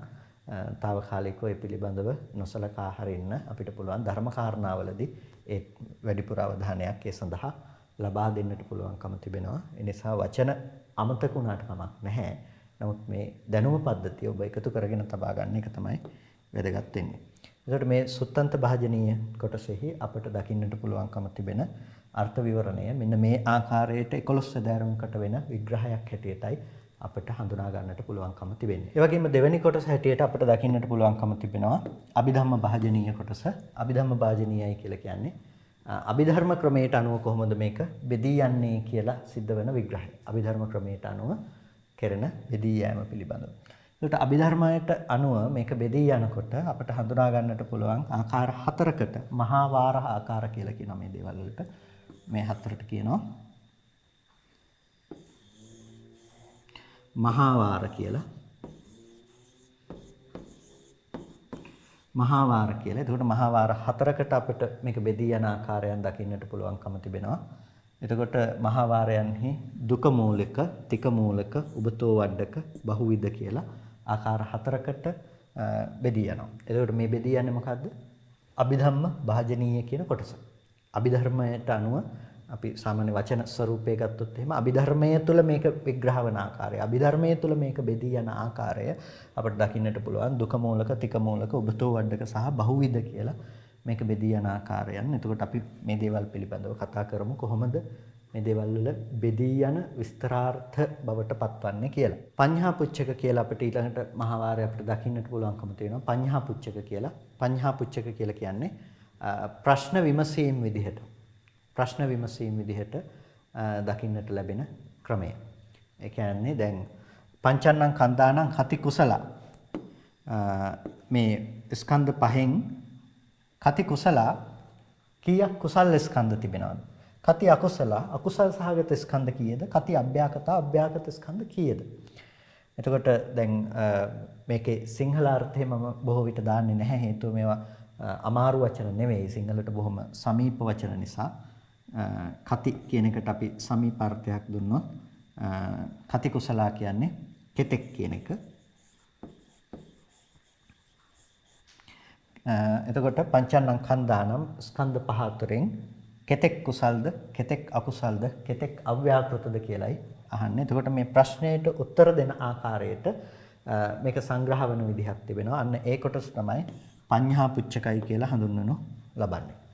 తాවකාලිකව ඒ පිළිබඳව නොසලකා හරින්න අපිට පුළුවන් ධර්ම කාරණාවලදී ඒ වැඩිපුර අවධානයක් ඒ සඳහා ලබා දෙන්නට පුළුවන්කම තිබෙනවා. ඒ නිසා වචන අමතක වුණාට කමක් නැහැ. නමුත් මේ දැනුම පද්ධතිය ඔබ එකතු කරගෙන තබා ගන්න එක තමයි වැදගත් වෙන්නේ. එතකොට මේ සුත්තන්ත භාජනීය කොටසෙහි අපට දකින්නට පුළුවන්කම තිබෙන අර්ථ විවරණය මෙන්න මේ ආකාරයට 11 සැදෑරුම්කට වෙන විග්‍රහයක් හැටියටයි අපට හඳුනා ගන්නට පුළුවන්කම තිබෙන්නේ. ඒ වගේම දෙවෙනි කොටස හැටියට අපට දකින්නට පුළුවන්කම තිබෙනවා අභිධම්ම භාජනීය කොටස. අභිධම්ම භාජනීයයි කියලා කියන්නේ අභිධර්ම ක්‍රමයට අනුව කොහොමද මේක බෙදී යන්නේ කියලා සිද්ධ වෙන විග්‍රහය. අභිධර්ම ක්‍රමයට අනුව කෙරෙන බෙදී යෑම පිළිබඳව. ඒකට අභිධර්මයට අනුව මේක බෙදී යනකොට අපට හඳුනා ගන්නට පුළුවන් ආකාර හතරකට මහා වාර ආකාර කියලා කියනවා මේ දේවල් වලට. මේ හතරට කියනවා මහා වාර කියලා. මහා වාර කියලා. එතකොට මහා වාර හතරකට අපිට මේක බෙදී යන ආකාරයන් දකින්නට පුළුවන්කම තිබෙනවා. එතකොට මහා වාරයන්හි දුක මූලික, තික මූලික, උබතෝ වඩක, බහුවිධ කියලා ආකාර හතරකට බෙදී යනවා. එතකොට මේ බෙදී යන්නේ මොකද්ද? අභිධම්ම භාජනීය කියන කොටස. අභිධර්මයට අනුව අපි සාමාන්‍ය වචන ස්වරූපයේ ගත්තොත් එහෙම අභිධර්මයේ තුල මේක විග්‍රහ වන ආකාරය, අභිධර්මයේ තුල මේක බෙදී යන ආකාරය අපිට දකින්නට පුළුවන් දුක මූලක, තික මූලක, උබතෝ වඩක සහ බහුවිධ කියලා මේක බෙදී යන ආකාරයන්. එතකොට අපි මේ දේවල් පිළිබඳව කතා කරමු කොහොමද මේ දේවල් වල බෙදී යන විස්තරාර්ථ බවට පත්වන්නේ කියලා. පඤ්ඤා පුච්චක කියලා අපිට ඊළඟට මහා වාරය අපිට දකින්නට පුළුවන්කම තියෙනවා. පඤ්ඤා පුච්චක කියලා. පඤ්ඤා පුච්චක කියලා කියන්නේ ප්‍රශ්න විමසීම් විදිහට දකින්නට ලැබෙන ක්‍රමය. ඒ කියන්නේ දැන් පංචන්නං කන්දානං කති කුසල මේ ස්කන්ධ පහෙන් කති කුසල කීයක් කුසල ස්කන්ධ තිබෙනවද? කති අකුසල අකුසල සහගත ස්කන්ධ කීයද? කති අභ්‍යාකත අභ්‍යාකත ස්කන්ධ කීයද? එතකොට දැන් මේකේ සිංහල අර්ථය මම බොහෝ විට දාන්නේ නැහැ. හේතුව මේවා අමාරු වචන නෙවෙයි. සිංහලට බොහොම සමීප වචන නිසා කති කියන එකට අපි සමීප අර්ථයක් දුන්නොත් කති කුසලා කියන්නේ කෙතෙක් කියන එක. එතකොට පංචන්නං කන්දානම් ස්කන්ධ පහ අතරින් කෙතෙක් කුසල්ද, කෙතෙක් අකුසල්ද, කෙතෙක් අව්‍යාකෘතද කියලායි අහන්නේ. එතකොට මේ ප්‍රශ්නයට උත්තර දෙන ආකාරයට මේක සංග්‍රහ වෙන විදිහක් තිබෙනවා. අන්න ඒ කොටස තමයි පඤ්ඤා පුච්චකයි කියලා හඳුන්වනු ලබන්නේ.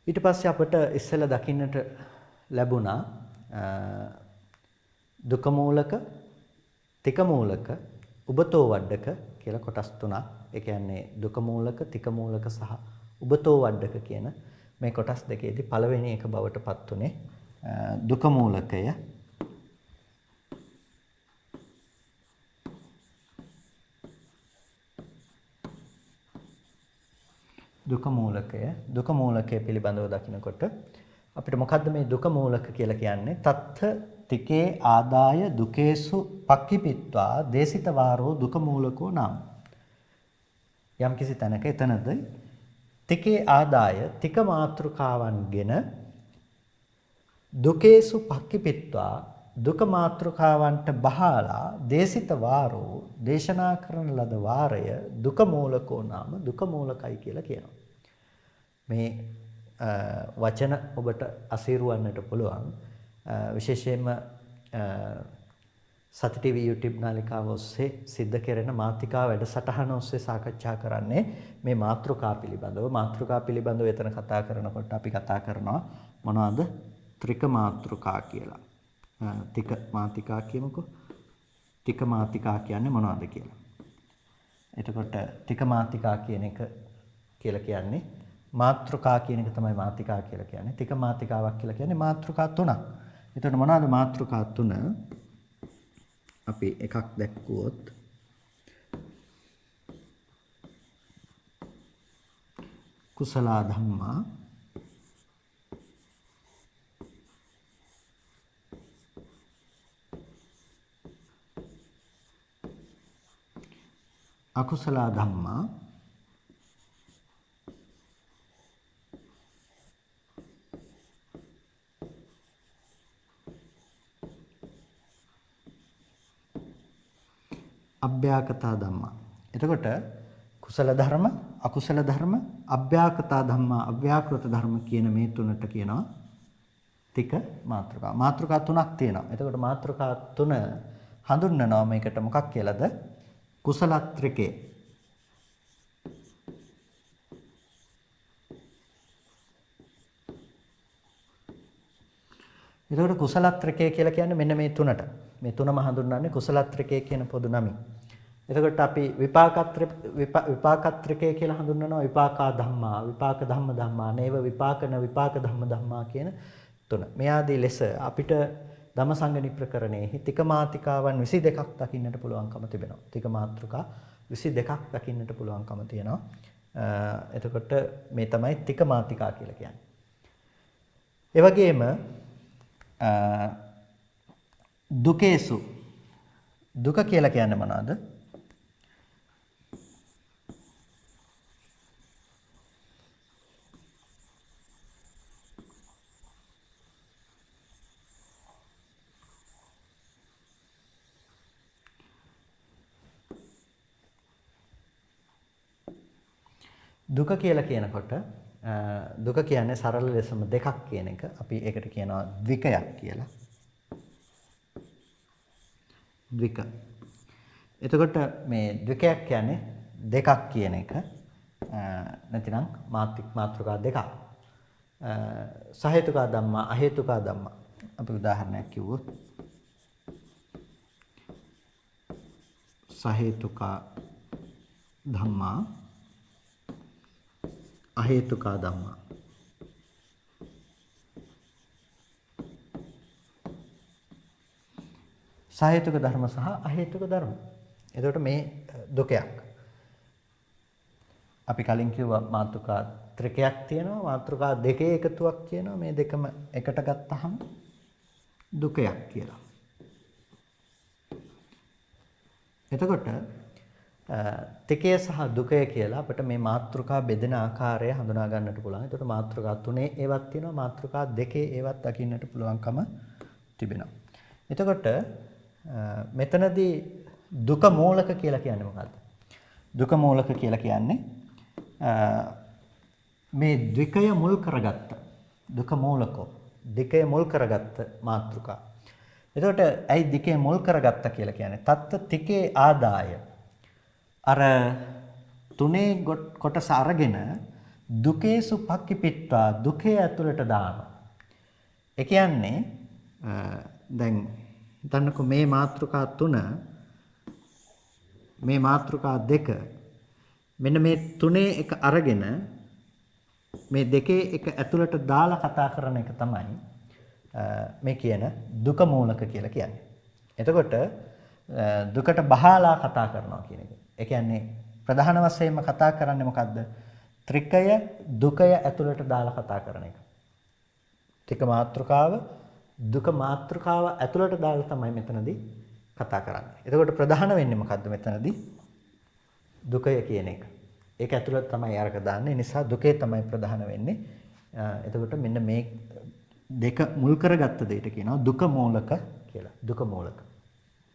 ඊට පස්සේ අපට ඉස්සෙල්ලා දකින්නට ලැබුණා දුක මූලක, තික මූලක, උබතෝ වඩක කියලා කොටස් තුනක්. ඒ කියන්නේ දුක මූලක, තික මූලක සහ උබතෝ වඩක කියන මේ කොටස් දෙකේදී පළවෙනි එක බවට පත් උනේ දුක මූලකය. දුක මූලකය පිළිබඳව දකිනකොට අපිට මොකද්ද මේ දුක මූලක කියලා කියන්නේ? තත්ථ තිකේ ආදාය දුකේසු පක්ඛිපිත්වා දේසිත වාරෝ දුක මූලකෝ නාම. යම් කිසි තැනක එතනද තිකේ ආදාය තික මාත්‍රකාවන්ගෙන දුකේසු පක්ඛිපිත්වා දුක මාත්‍රකාවන්ට බහලා දේසිත වාරෝ දේශනා කරන ලද වාරය දුක මූලකෝ නාම දුක මූලකයි කියලා කියනවා. මේ වචන ඔබට අසීරුවන්නට පුළුවන්. විශේෂයෙන්ම සති TV YouTube නාලිකාව ඔස්සේ සිද්ධ කෙරෙන මාතෘකා වැඩසටහන ඔස්සේ සාකච්ඡා කරන්නේ මේ මාතෘකා පිළිබඳව. මාතෘකා පිළිබඳව එතන කතා කරනකොට අපි කතා කරනවා මොනවද? ත්‍රික මාතෘකා කියලා. තික මාතිකා කියමුකෝ. තික මාතිකා කියන්නේ මොනවද කියලා. එතකොට තික මාතිකා කියන එක කියලා කියන්නේ මාත්‍රිකා කියන එක තමයි මාතිකා කියලා කියන්නේ. තික මාතිකාවක් කියලා කියන්නේ මාත්‍රිකා තුනක්. එතකොට මොනවද මාත්‍රිකා තුන? අපි එකක් දැක්කුවොත් කුසල ධම්මා, අකුසල ධම්මා, අභ්‍යාකතා ධම්මා. එතකොට කුසල ධර්ම, අකුසල ධර්ම, අභ්‍යාකතා ධම්මා, අව්‍යාකෘත ධර්ම කියන මේ තුනට කියනවා තික මාත්‍රිකා. මාත්‍රිකා තුනක් තියෙනවා. එතකොට මාත්‍රිකා තුන හඳුන්වනවා මේකට මොකක් කියලාද? කුසලත්‍රිකේ. එතකොට කුසලත්‍රිකය කියලා කියන්නේ මෙන්න මේ තුනට. මේ තුනම හඳුන්වන්නේ කුසලත්‍රිකය කියන පොදු නමින්. එතකොට අපි විපාකත්‍රිකය කියලා හඳුන්වනවා විපාකා ධම්මා, විපාක ධම්ම ධම්මා, නේව විපාකන විපාක ධම්ම ධම්මා කියන තුන. මේ ආදී ලෙස අපිට ධම්මසංගණි ප්‍රකරණයේ තික මාතිකාවන් 22ක් දකින්නට පුළුවන්කම තිබෙනවා. තික මාත්‍රිකා 22ක් දකින්නට පුළුවන්කම තියෙනවා. එතකොට මේ තමයි තික මාතිකා කියලා කියන්නේ. ඒ වගේම දුකේසු, දුක කියලා කියන්නේ මොනවද? දුක කියලා කියනකොට දුක කියන්නේ සරල ලෙසම දෙකක් කියන එක. අපි ඒකට කියනවා ද්විකයක් කියලා. ද්වික. එතකොට මේ ද්විකයක් කියන්නේ දෙකක් කියන එක. නැතිනම් මාත්‍රිකා දෙකක්. සහේතුකා ධම්මා, අහේතුකා ධම්මා. අපි උදාහරණයක් කිව්වොත් සහේතුකා ධම්මා, අහේතුකා ධම්මා. සහේතුක ධර්ම සහ අහේතුක ධර්ම. එතකොට මේ දුකයක්. අපි කලින් කිව්වා මාතෘකා ත්‍රිකයක් තියෙනවා, මාතෘකා දෙකේ එකතුවක් කියනවා. මේ දෙකම එකට ගත්තහම දුකයක් කියලා. එතකොට තිකය සහ දුකය කියලා අපිට මේ මාත්‍රිකා බෙදෙන ආකාරය හඳුනා ගන්නට පුළුවන්. ඒකට මාත්‍රිකා තුනේ ඒවත් තියෙනවා, මාත්‍රිකා දෙකේ ඒවත් දකින්නට පුළුවන්කම තිබෙනවා. එතකොට මෙතනදී දුක මූලක කියලා කියන්නේ මොකද්ද? දුක මූලක කියලා කියන්නේ මේ ද්විකය මුල් කරගත්ත දුක මූලකෝ, දෙකය මුල් කරගත්ත මාත්‍රිකා. එතකොට ඇයි දෙකේ මුල් කරගත්ත කියලා කියන්නේ? තත්ත තිකේ ආදාය අර තුනේ කොටස අරගෙන දුකේසු පක්කිපිට්වා දුකේ ඇතුළට දානවා. ඒ කියන්නේ දැන් හිතන්නකෝ මේ මාත්‍රිකා තුන, මේ මාත්‍රිකා දෙක, මෙන්න මේ තුනේ එක අරගෙන මේ දෙකේ එක ඇතුළට දාලා කතා කරන එක තමයි මේ කියන දුක මූලක කියලා කියන්නේ. එතකොට දුකට බහලා කතා කරනවා කියන එක. ඒ කියන්නේ ප්‍රධාන වශයෙන්ම කතා කරන්නේ මොකද්ද? ත්‍රිකය දුකය ඇතුළට දාලා කතා කරන එක. ත්‍රික මාත්‍රිකාව දුක මාත්‍රිකාව ඇතුළට දාලා තමයි මෙතනදී කතා කරන්නේ. එතකොට ප්‍රධාන වෙන්නේ මොකද්ද මෙතනදී? දුකය කියන එක. ඒක ඇතුළට තමයි අරක දාන්නේ. නිසා දුකේ තමයි ප්‍රධාන වෙන්නේ. එතකොට මෙන්න මේ දෙක මුල් කරගත්ත දෙයට කියනවා දුක මූලක කියලා. දුක මූලක.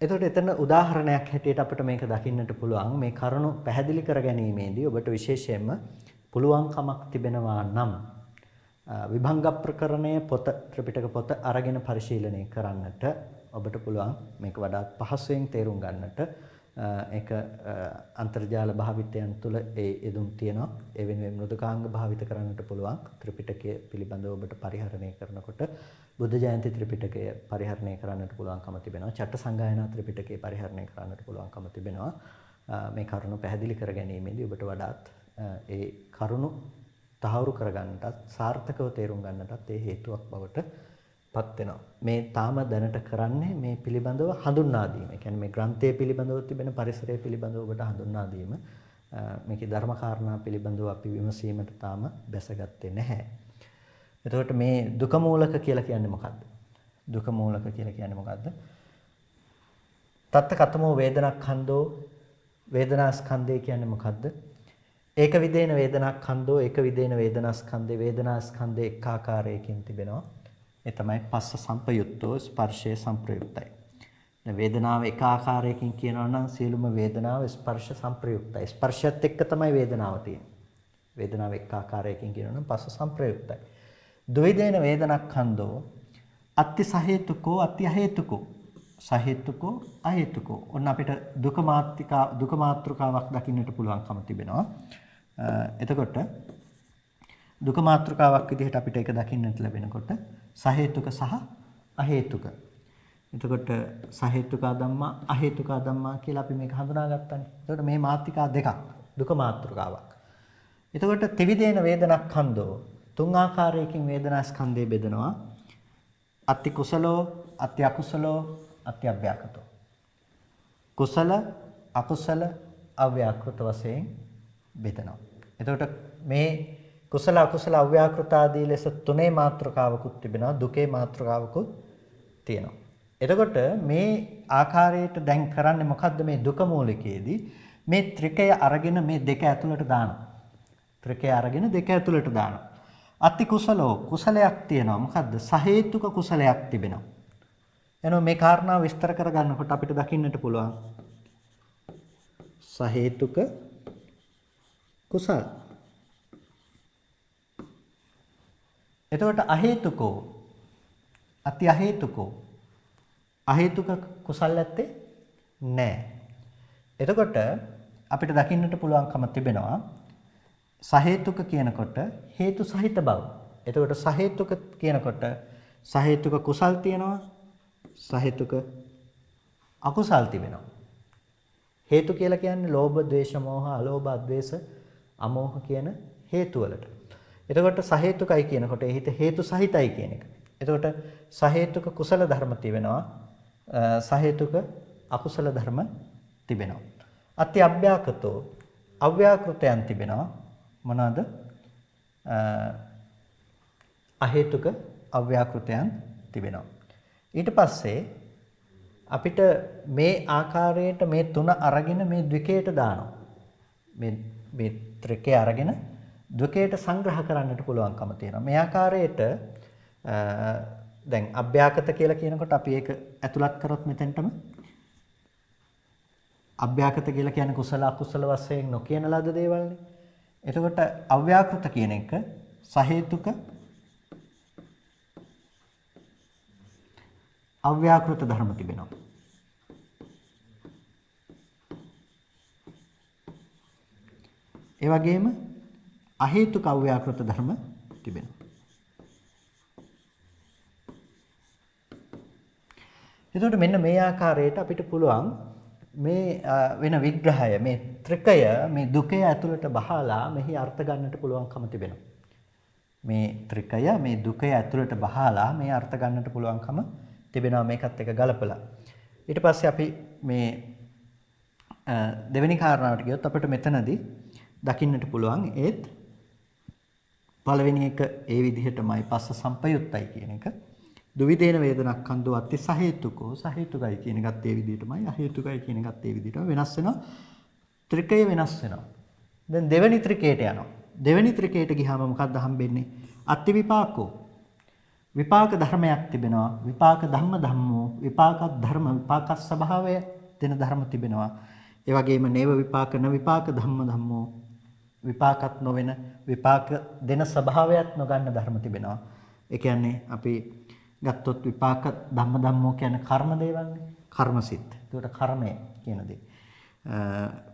එතකොට එතන උදාහරණයක් හැටියට අපිට මේක දකින්නට පුළුවන්. මේ කරුණු පැහැදිලි කර ගැනීමේදී ඔබට විශේෂයෙන්ම පුළුවන්කමක් තිබෙනවා නම් විභංග ප්‍රකරණය පොත, ත්‍රිපිටක පොත අරගෙන පරිශීලනය කරන්නට ඔබට පුළුවන් මේක වඩාත් පහසුවෙන් තේරුම් ගන්නට. ඒක අන්තර්ජාල භාවිතයන් තුළ ඒ යෙදුම් තියෙනවා. ඒ වෙනුවෙන් මෘදුකාංග භාවිත කරන්නට පුළුවන්. ත්‍රිපිටකය පිළිබඳව ඔබට පරිහරණය කරනකොට බුද්ධ ජයන්ති ත්‍රිපිටකය පරිහරණය කරන්නට පුළුවන්කම තිබෙනවා. චට්ට සංගායනා ත්‍රිපිටකය පරිහරණය කරන්නට පුළුවන්කම තිබෙනවා. මේ කරුණු පැහැදිලි කර ගැනීමේදී ඔබට වඩාත් ඒ කරුණු තහවුරු කරගන්නටත් සාර්ථකව තේරුම් ගන්නටත් ඒ හේතුවක් බවට පත් වෙනවා. මේ තාම දැනට කරන්නේ මේ පිළිබඳව හඳුන්වා දීම. ඒ කියන්නේ මේ ග්‍රන්ථය පිළිබඳව තිබෙන පරිසරය පිළිබඳව ඔබට හඳුන්වා දීම. මේකේ ධර්ම කාරණා පිළිබඳව අපි විමසීමට තාම බැසගත්තේ නැහැ. එතකොට මේ දුක මූලක කියලා කියන්නේ මොකද්ද? දුක මූලක කියලා කියන්නේ මොකද්ද? තත්ත කතමෝ වේදනාඛණ්ඩෝ, වේදනාස්කන්ධය කියන්නේ මොකද්ද? ඒක විදේන වේදනාඛණ්ඩෝ, ඒක විදේන වේදනාස්කන්ධේ, වේදනාස්කන්ධේ එක් ආකාරයකින් තිබෙනවා. ඒ තමයි පස්ස සම්පයුක්තෝ ස්පර්ශයේ සංප්‍රයුක්තයි. වේදනාව එක ආකාරයකින් කියනවා නම් සියලුම වේදනාව ස්පර්ශ සංප්‍රයුක්තයි. ස්පර්ශයත් එක්ක තමයි වේදනාව තියෙන්නේ. වේදනාව එක ආකාරයකින් කියනවා නම් පස්ස සංප්‍රයුක්තයි. ද්වේදේන වේදනක්ඛන්தோ අත්ති සහේතුකෝ අත්ති අහේතුකෝ සහේතුකෝ අහේතුකෝ. ඔන්න අපිට දුක මාත්‍රිකාවක් දකින්නට පුළුවන්කම තිබෙනවා. එතකොට දුක මාත්‍රිකාවක් විදිහට අපිට ඒක දකින්නට ලැබෙනකොට සහේතුක සහ අහේතුක. එතකොට සහේතුකා ධම්මා අහේතුකා ධම්මා කියලා අපි මේක හඳුනාගත්තානේ. එතකොට මේ මාත්‍රිකා දෙකක් දුක මාත්‍රිකාවක්. එතකොට ත්‍රිවිධේන වේදනක්ඛන්தோ තුන් ආකාරයකින් වේදනා ස්කන්ධය බෙදෙනවා. අත්ති කුසලෝ අත්ති අකුසලෝ අත්ති අව්‍යාකෘතෝ. කුසල අකුසල අව්‍යාකෘත වශයෙන් බෙදෙනවා. එතකොට මේ කුසල අකුසල අව්‍යාකෘත ආදී ලෙස තුනේ මාත්‍රකාවකුත් තිබෙනවා. දුකේ මාත්‍රකාවකුත් තියෙනවා. එතකොට මේ ආකාරයට දැන් කරන්නේ මොකද්ද මේ දුක මූලිකයේදී මේ ත්‍රිකය අරගෙන මේ දෙක ඇතුළට දානවා. ත්‍රිකය අරගෙන දෙක ඇතුළට දානවා. අත්ති කුසලෝ කුසලයක් තියෙනවා. මොකද්ද? සහේතුක කුසලයක් තිබෙනවා. එනවා මේ කාරණාව විස්තර කරගන්නකොට අපිට දකින්නට පුළුවන් සහේතුක කුසල. එතකොට අහේතුකෝ අති අහේතුකෝ අහේතුක කුසල ඇත්තේ නැහැ. එතකොට අපිට දකින්නට පුළුවන්කම තිබෙනවා සහේතුක කියනකොට හේතු සහිත බව. එතකොට සහේතුක කියනකොට සහේතුක කුසල් තියෙනවා සහේතුක අකුසල් තිබෙනවා. හේතු කියලා කියන්නේ ලෝභ, ද්වේෂ, මෝහ, අලෝභ, අද්වේෂ, අමෝහ කියන හේතු වලට. එතකොට සහේතුකයි කියනකොට ඒ හිත හේතු සහිතයි කියන එක. එතකොට සහේතුක කුසල ධර්ම තිබෙනවා. සහේතුක අකුසල ධර්ම තිබෙනවා. අති අභ්‍යාකතෝ අව්‍යාකෘතයන් තිබෙනවා. මොනවාද? අහේතුක අව්‍යාකෘතයන් තිබෙනවා. ඊට පස්සේ අපිට මේ ආකාරයට මේ තුන අරගෙන මේ ද්විකයට දානවා. මේ ත්‍රිකය අරගෙන ද්විකයට සංග්‍රහ කරන්නට පුළුවන්කම තියෙනවා. මේ ආකාරයට දැන් අභ්‍යාකත කියලා කියනකොට අපි ඒක ඇතුළත් කරොත් මෙතෙන්ටම අභ්‍යාකත කියලා කියන්නේ කුසල අකුසල වශයෙන් නොකියන ලද දේවල්නේ. එතකොට අව්‍යාකෘත කියන එක සහේතුක අව්‍යාකෘත ධර්ම තිබෙනවා. ඒ වගේම අහේතුක අව්‍යාකෘත ධර්ම තිබෙනවා. එතකොට මෙන්න මේ ආකාරයට අපිට පුළුවන් මේ වෙන විග්‍රහය මේ ත්‍රිකය මේ දුකේ ඇතුළට බහලා මෙහි අර්ථ ගන්නට පුළුවන්කම තිබෙනවා. මේ ත්‍රිකය මේ දුකේ ඇතුළට බහලා මේ අර්ථ ගන්නට පුළුවන්කම තිබෙනවා මේකත් එක ගලපලා. ඊට පස්සේ අපි මේ දෙවෙනි කාරණාවට ගියොත් අපිට මෙතනදී දකින්නට පුළුවන් ඒත් පළවෙනි එක ඒ විදිහටමයි පස්ස සම්පයුත්තයි කියන එක. දුවිදේන වේදනක්ඛන්தோ අත්ති සහේතුකෝ සහේතුකයි කියන එකත් ඒ විදිහටමයි අහේතුකයි කියන එකත් ඒ විදිහටම වෙනස් වෙනවා. ත්‍රිකය වෙනස් වෙනවා. දැන් දෙවෙනි ත්‍රිකයට යනවා. දෙවෙනි ත්‍රිකයට ගියාම මොකක්ද හම්බෙන්නේ? අත්ති විපාකෝ විපාක ධර්මයක් තිබෙනවා. විපාක ධම්ම ධම්මෝ විපාක ධර්ම විපාක ස්වභාවය දෙන ධර්ම තිබෙනවා. ඒ වගේම නේව විපාක න විපාක ධම්ම ධම්මෝ විපාකත් නොවන විපාක දෙන ස්වභාවයක් නොගන්න ධර්ම තිබෙනවා. ඒ කියන්නේ අපි ගත්තොත් විපාක ධම්ම ධම්මෝ කියන්නේ කර්ම දේවල්නේ. කර්මසිත. ඒකට කර්මය කියන දේ.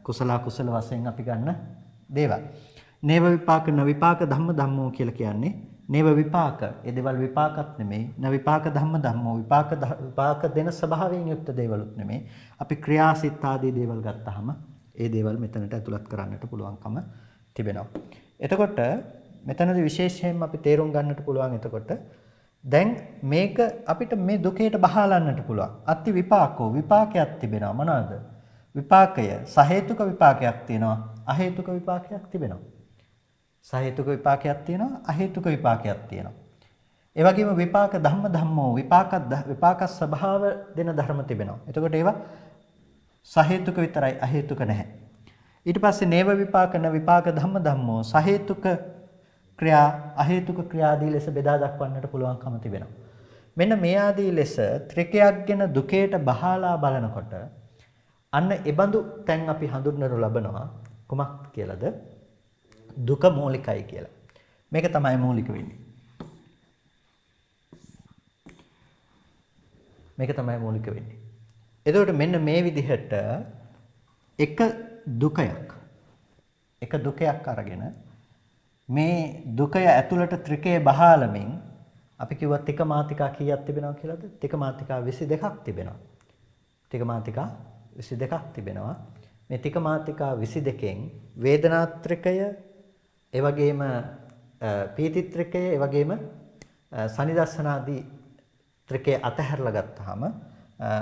කුසල කුසල වශයෙන් අපි ගන්න දේවල්. නේව විපාක න විපාක ධම්ම ධම්මෝ කියලා කියන්නේ නේව විපාක. ඒ දේවල් විපාකත් නෙමෙයි. න විපාක ධම්ම ධම්මෝ විපාක දෙන ස්වභාවයෙන් යුක්ත දේවලුත් නෙමෙයි. අපි ක්‍රියාසිත ආදී දේවල් ගත්තාම ඒ දේවල් මෙතනට ඇතුළත් කරන්නට පුළුවන්කම තිබෙනවා. එතකොට මෙතනදී විශේෂයෙන්ම අපි තේරුම් ගන්නට පුළුවන් එතකොට දැන් මේක අපිට මේ දුකේට බහලන්නට පුළුවන්. අත්ති විපාකෝ විපාකයක් තිබෙනවා. මොනවාද? විපාකය සහේතුක විපාකයක් තියෙනවා. අහේතුක විපාකයක් තිබෙනවා. සහේතුක විපාකයක් තියෙනවා. අහේතුක විපාකයක් තියෙනවා. ඒ වගේම විපාක ධම්ම ධම්මෝ විපාක ස්වභාව දෙන ධර්ම තිබෙනවා. එතකොට ඒවා සහේතුක විතරයි අහේතුක නැහැ. ඊට පස්සේ නේව විපාක න විපාක ධම්ම ධම්මෝ සහේතුක ක්‍රියා අහේතුක ක්‍රියාදී ලෙස බෙදා දක්වන්නට පුළුවන්කම තිබෙනවා. මෙන්න මේ ආදී ලෙස ත්‍රිකයක් ගැන දුකේට බහලා බලනකොට අන්න ඒබඳු තැන් අපි හඳුන්වනු ලබනවා කොමක් කියලාද? දුක මූලිකයි කියලා. මේක තමයි මූලික වෙන්නේ. මේක තමයි මූලික වෙන්නේ. එතකොට මෙන්න මේ විදිහට එක දුකයක් අරගෙන මේ දුකය ඇතුළට ත්‍රිකය බහාලමින් අපි කිව්වත් ටික මාතිකා කීයක් තිබෙනවා කියලාද? ටික මාතිකා 22ක් තිබෙනවා. ටික මාතිකා 22ක් තිබෙනවා. මේ ටික මාතිකා 22කින් වේදනාත්‍රිකය, ඒ වගේම පීතිත්‍රිකය, ඒ වගේම සනිදස්සනාදී ත්‍රිකය අතහැරලා ගත්තාම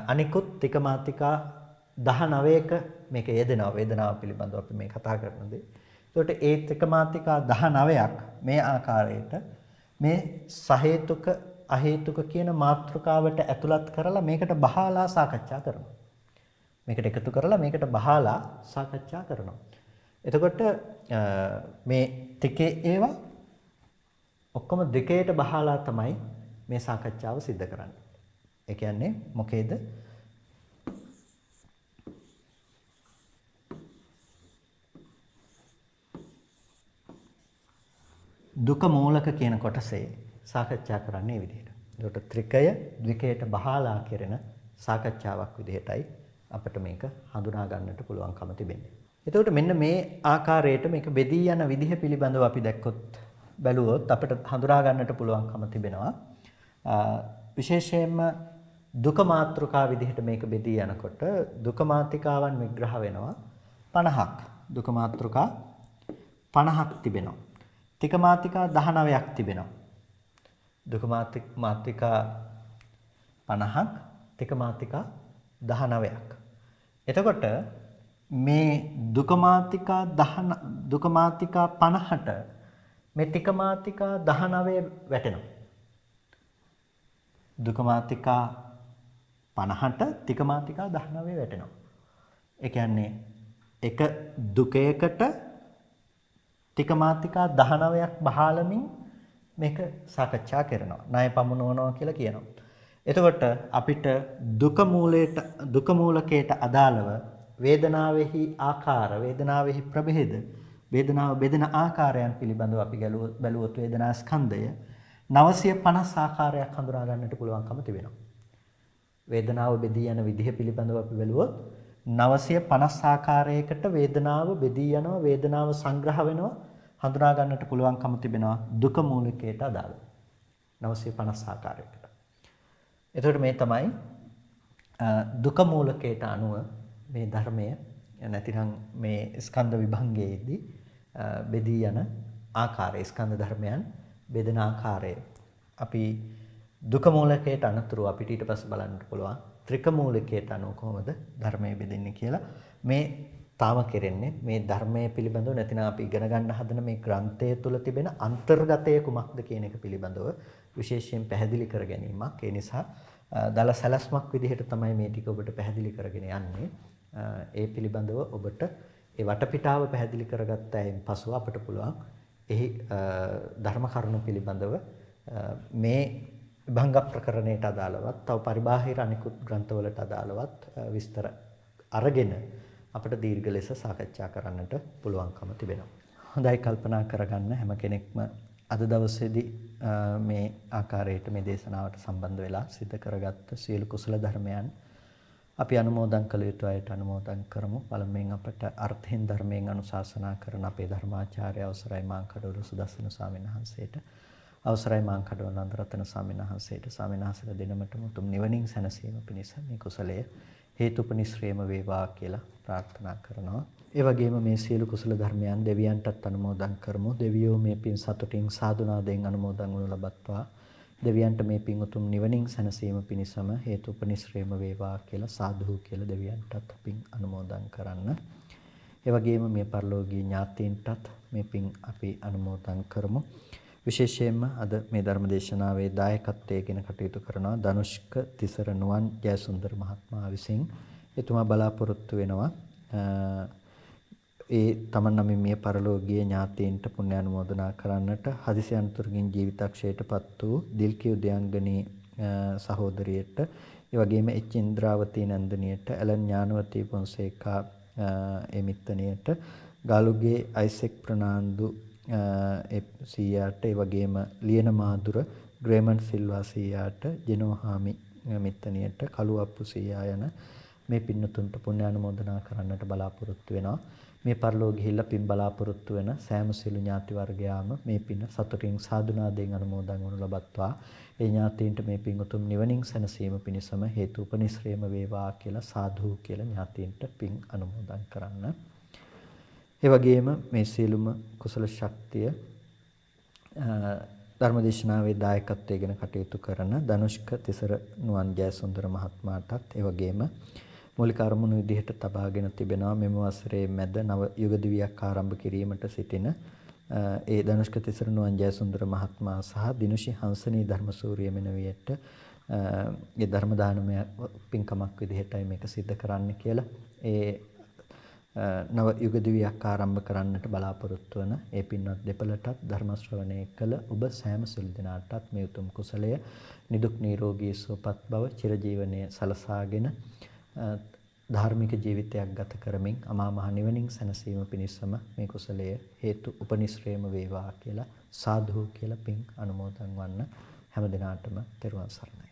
අනිකුත් ටික මාතිකා 19ක මේක යෙදෙනවා. වේදනාව පිළිබඳව අපි මේ කතා කරනදී. ඒකට ඒ ටික මාතිකා 19ක් මේ ආකාරයට මේ සහේතුක අහේතුක කියන මාතෘකාවට ඇතුළත් කරලා මේකට බහලා සාකච්ඡා කරනවා. මේකට එකතු කරලා මේකට බහලා සාකච්ඡා කරනවා. එතකොට මේ ටිකේ ඒවා ඔක්කොම දෙකේට බහලා තමයි මේ සාකච්ඡාව සිද්ධ කරන්නේ. ඒ කියන්නේ මොකේද? දුක මූලක කියන කොටසේ සාකච්ඡා කරන්නේ මේ විදිහට. ඒකට ත්‍රිකය ද්විකයට බහලා කෙරෙන සාකච්ඡාවක් විදිහටයි අපිට මේක හඳුනා ගන්නට පුළුවන්කම තිබෙන්නේ. එතකොට මෙන්න මේ ආකාරයට මේක බෙදී යන විදිහ පිළිබඳව අපි දැක්කොත් බැලුවොත් අපිට හඳුනා ගන්නට පුළුවන්කම තිබෙනවා. විශේෂයෙන්ම දුක මාත්‍රිකා විදිහට මේක බෙදී යනකොට දුක මාත්‍රිකාවන් විග්‍රහ වෙනවා 50ක්. දුක මාත්‍රිකා 50ක් තිබෙනවා. ටික මාත්‍රිකා 19ක් තිබෙනවා. දුක මාත්‍රිකා 50ක්, ටික මාත්‍රිකා 19ක්. එතකොට මේ දුක මාත්‍රිකා 50ට මේ ටික මාත්‍රිකා 19 වැටෙනවා. දුක මාත්‍රිකා 50ට ටික මාත්‍රිකා 19 වැටෙනවා. ඒ කියන්නේ එක දුකයකට ටික මාත්‍රිකා 19ක් බහාලමින් මේක සාකච්ඡා කරනවා. ණය පමුණවනවා කියලා කියනවා. එතකොට අපිට දුක මූලකයට අදාළව වේදනාවෙහි ආකාර, වේදනාවෙහි ප්‍රභේද, වේදනාව බෙදෙන ආකාරයන් පිළිබඳව අපි බැලුවොත් වේදනා ස්කන්ධය 950 ආකාරයක් හඳුනා ගන්නට පුළුවන්කම තිබෙනවා. වේදනාව බෙදී යන විදිහ පිළිබඳව අපි බැලුවොත් 950 ආකාරයකට වේදනාව බෙදී යනවා, වේදනාව සංග්‍රහ වෙනවා හඳුනා ගන්නට පුළුවන්කම තිබෙනවා දුක මූලිකයට අදාළව 950 ආකාරයකට. එතකොට මේ තමයි දුක මූලිකයට අනුව මේ ධර්මය නැතිනම් මේ ස්කන්ධ විභංගයේදී බෙදී යන ආකාරය, ස්කන්ධ ධර්මයන් බෙදෙන ආකාරය. අපි දුක මූලිකයට අනුතුරු අපිට ඊට පස්සේ බලන්න පුළුවන් ත්‍රික මූලිකයට අනුව කොහොමද ධර්මය බෙදෙන්නේ කියලා. මේ තාම කෙරෙන්නේ මේ ධර්මයේ පිළිබඳව නැතිනම් අපි ඉගෙන ගන්න හදන මේ ග්‍රන්ථය තුළ තිබෙන අන්තර්ගතය කුමක්ද කියන එක පිළිබඳව විශේෂයෙන් පැහැදිලි කර ගැනීමක්. ඒ නිසා දල සැලැස්මක් විදිහට තමයි මේ ටික ඔබට පැහැදිලි කරගෙන යන්නේ. ඒ පිළිබඳව ඔබට ඒ වටපිටාව පැහැදිලි කරගත්තයින් පසුව අපට පුළුවන් එහි ධර්ම කරුණු පිළිබඳව මේ විභංග ප්‍රකරණයට අදාළවත් තව පරිබාහිර අනිකුත් ග්‍රන්ථවලට අදාළවත් විස්තර අරගෙන අපිට දීර්ඝ ලෙස සාකච්ඡා කරන්නට පුළුවන්කම තිබෙනවා. හොඳයි, කල්පනා කරගන්න හැම කෙනෙක්ම අද දවසේදී මේ ආකාරයට මේ දේශනාවට සම්බන්ධ වෙලා සිදු කරගත්ත සියලු කුසල ධර්මයන් අපි අනුමෝදන් කළ යුතු අයට අනුමෝදන් කරමු. පළමුවෙන් අපට අර්ථයෙන් ධර්මයෙන් අනුශාසනා කරන අපේ ධර්මාචාර්ය අවසරයි මාංකඩවල සුදස්සන ස්වාමීන් වහන්සේට, අවසරයි මාංකඩවල නන්දරත්න ස්වාමීන් වහන්සේට, ස්වාමීන් වහන්සේලා දෙනමටම උතුම් නිවනින් සැනසීම පිණිස මේ කුසලය හේතුපනිශ්‍රේම වේවා කියලා ප්‍රාර්ථනා කරනවා. ඒ වගේම මේ සියලු කුසල ධර්මයන් දෙවියන්ටත් අනුමෝදන් කරමු. දෙවියෝ මේ පින් සතුටින් සාදුනාදෙන් අනුමෝදන් වනු ලබත්වා. දෙවියන්ට මේ පින් උතුම් නිවනින් සැනසීම පිණිසම හේතුපනිශ්‍රේම වේවා කියලා සාදු කියලා දෙවියන්ටත් පින් අනුමෝදන් කරන්න. ඒ වගේම මේ පරලෝකීය ඥාතීන්ටත් මේ පින් අපි අනුමෝදන් කරමු. විශේෂයෙන්ම අද මේ ධර්ම දේශනාවේ දායකත්වයෙන් කටයුතු කරනවා ධනුෂ්ක තිසරණුවන් ජයසුන්දර මහත්මයා විසින්. එතුමා බලාපොරොත්තු වෙනවා ඒ තමන් නමින් මේ පරලෝකීය ඥාතීන්ට පුණ්‍ය අනුමෝදනා කරන්නට හදිසි අනතුරකින් ජීවිතක්ෂයටපත් වූ දිල්කී උදයන්ගනී සහෝදරියට, ඒ වගේම එච් ඉන්ද්‍රාවතී නන්දනියට, ඇලන් ඥානවතී පොන්සේකා එමිත්තනියට, ගාලුගේ අයිසෙක් ප්‍රනාන්දු සීයාට, ඒ වගේම ලියන මාදුර ග්‍රේමන් සිල්වා සීයාට, ජෙනෝහාමි මිත්තනියට, කළුඅප්පු සීයා යන මේ පින්නතුන්ට පුණ්‍යානුමෝදනා කරන්නට බලාපොරොත්තු වෙනවා. මේ පරලෝක ගිහිල්ලා පින් බලාපොරොත්තු වෙන සෑම සිළු ඥාති වර්ගයාම මේ පින සතුටින් සාදුනාදයෙන් අනුමෝදන් වනු ලබත්වා. ඒ ඥාතීන්ට මේ පින් උතුම් නිවනින් සැනසීම පිණිසම හේතු උපනිශ්‍රේම වේවා කියලා සාදු කියලා ඥාතීන්ට පින් අනුමෝදන් කරන්න. ඒ වගේම මේ සීලුම කුසල ශක්තිය ධර්මදේශනාවේ දායකත්වයෙන් කටයුතු කරන ධනුෂ්ක තිසර නුවන් ජයසුන්දර මහත්මයාටත්, ඒ වගේම මූලික අරමුණු විදිහට තබාගෙන තිබෙනවා මෙම වසරේ මැද නව යුග දිවියක් ආරම්භ කිරීමට සිටින ඒ ධනුෂ්ක තිසර නුවන් ජයසුන්දර මහත්මයා සහ දිනුෂි හංසනී ධර්මසූරිය මෙනවියට ඒ ධර්ම දානමය පින්කමක් විදිහටයි මේක සිද්ධ කරන්න කියලා ඒ නව යුග දිවියක් ආරම්භ කරන්නට බලාපොරොත්තු වන ඒ පින්වත් දෙපළටත් ධර්ම ශ්‍රවණය කළ ඔබ සෑම සිල් දෙනාටත් මේ උතුම් කුසලය නිදුක් නිරෝගී සුවපත් බව චිරජීවනයේ සලසාගෙන ධාර්මික ජීවිතයක් ගත කරමින් අමා මහ නිවනින් සැනසීම පිණිසම මේ කුසලය හේතු උපනිශ්‍රේම වේවා කියලා සාදු කියලා පින් අනුමෝදන් වන්න හැම දිනාටම තෙරුවන් සරණයි.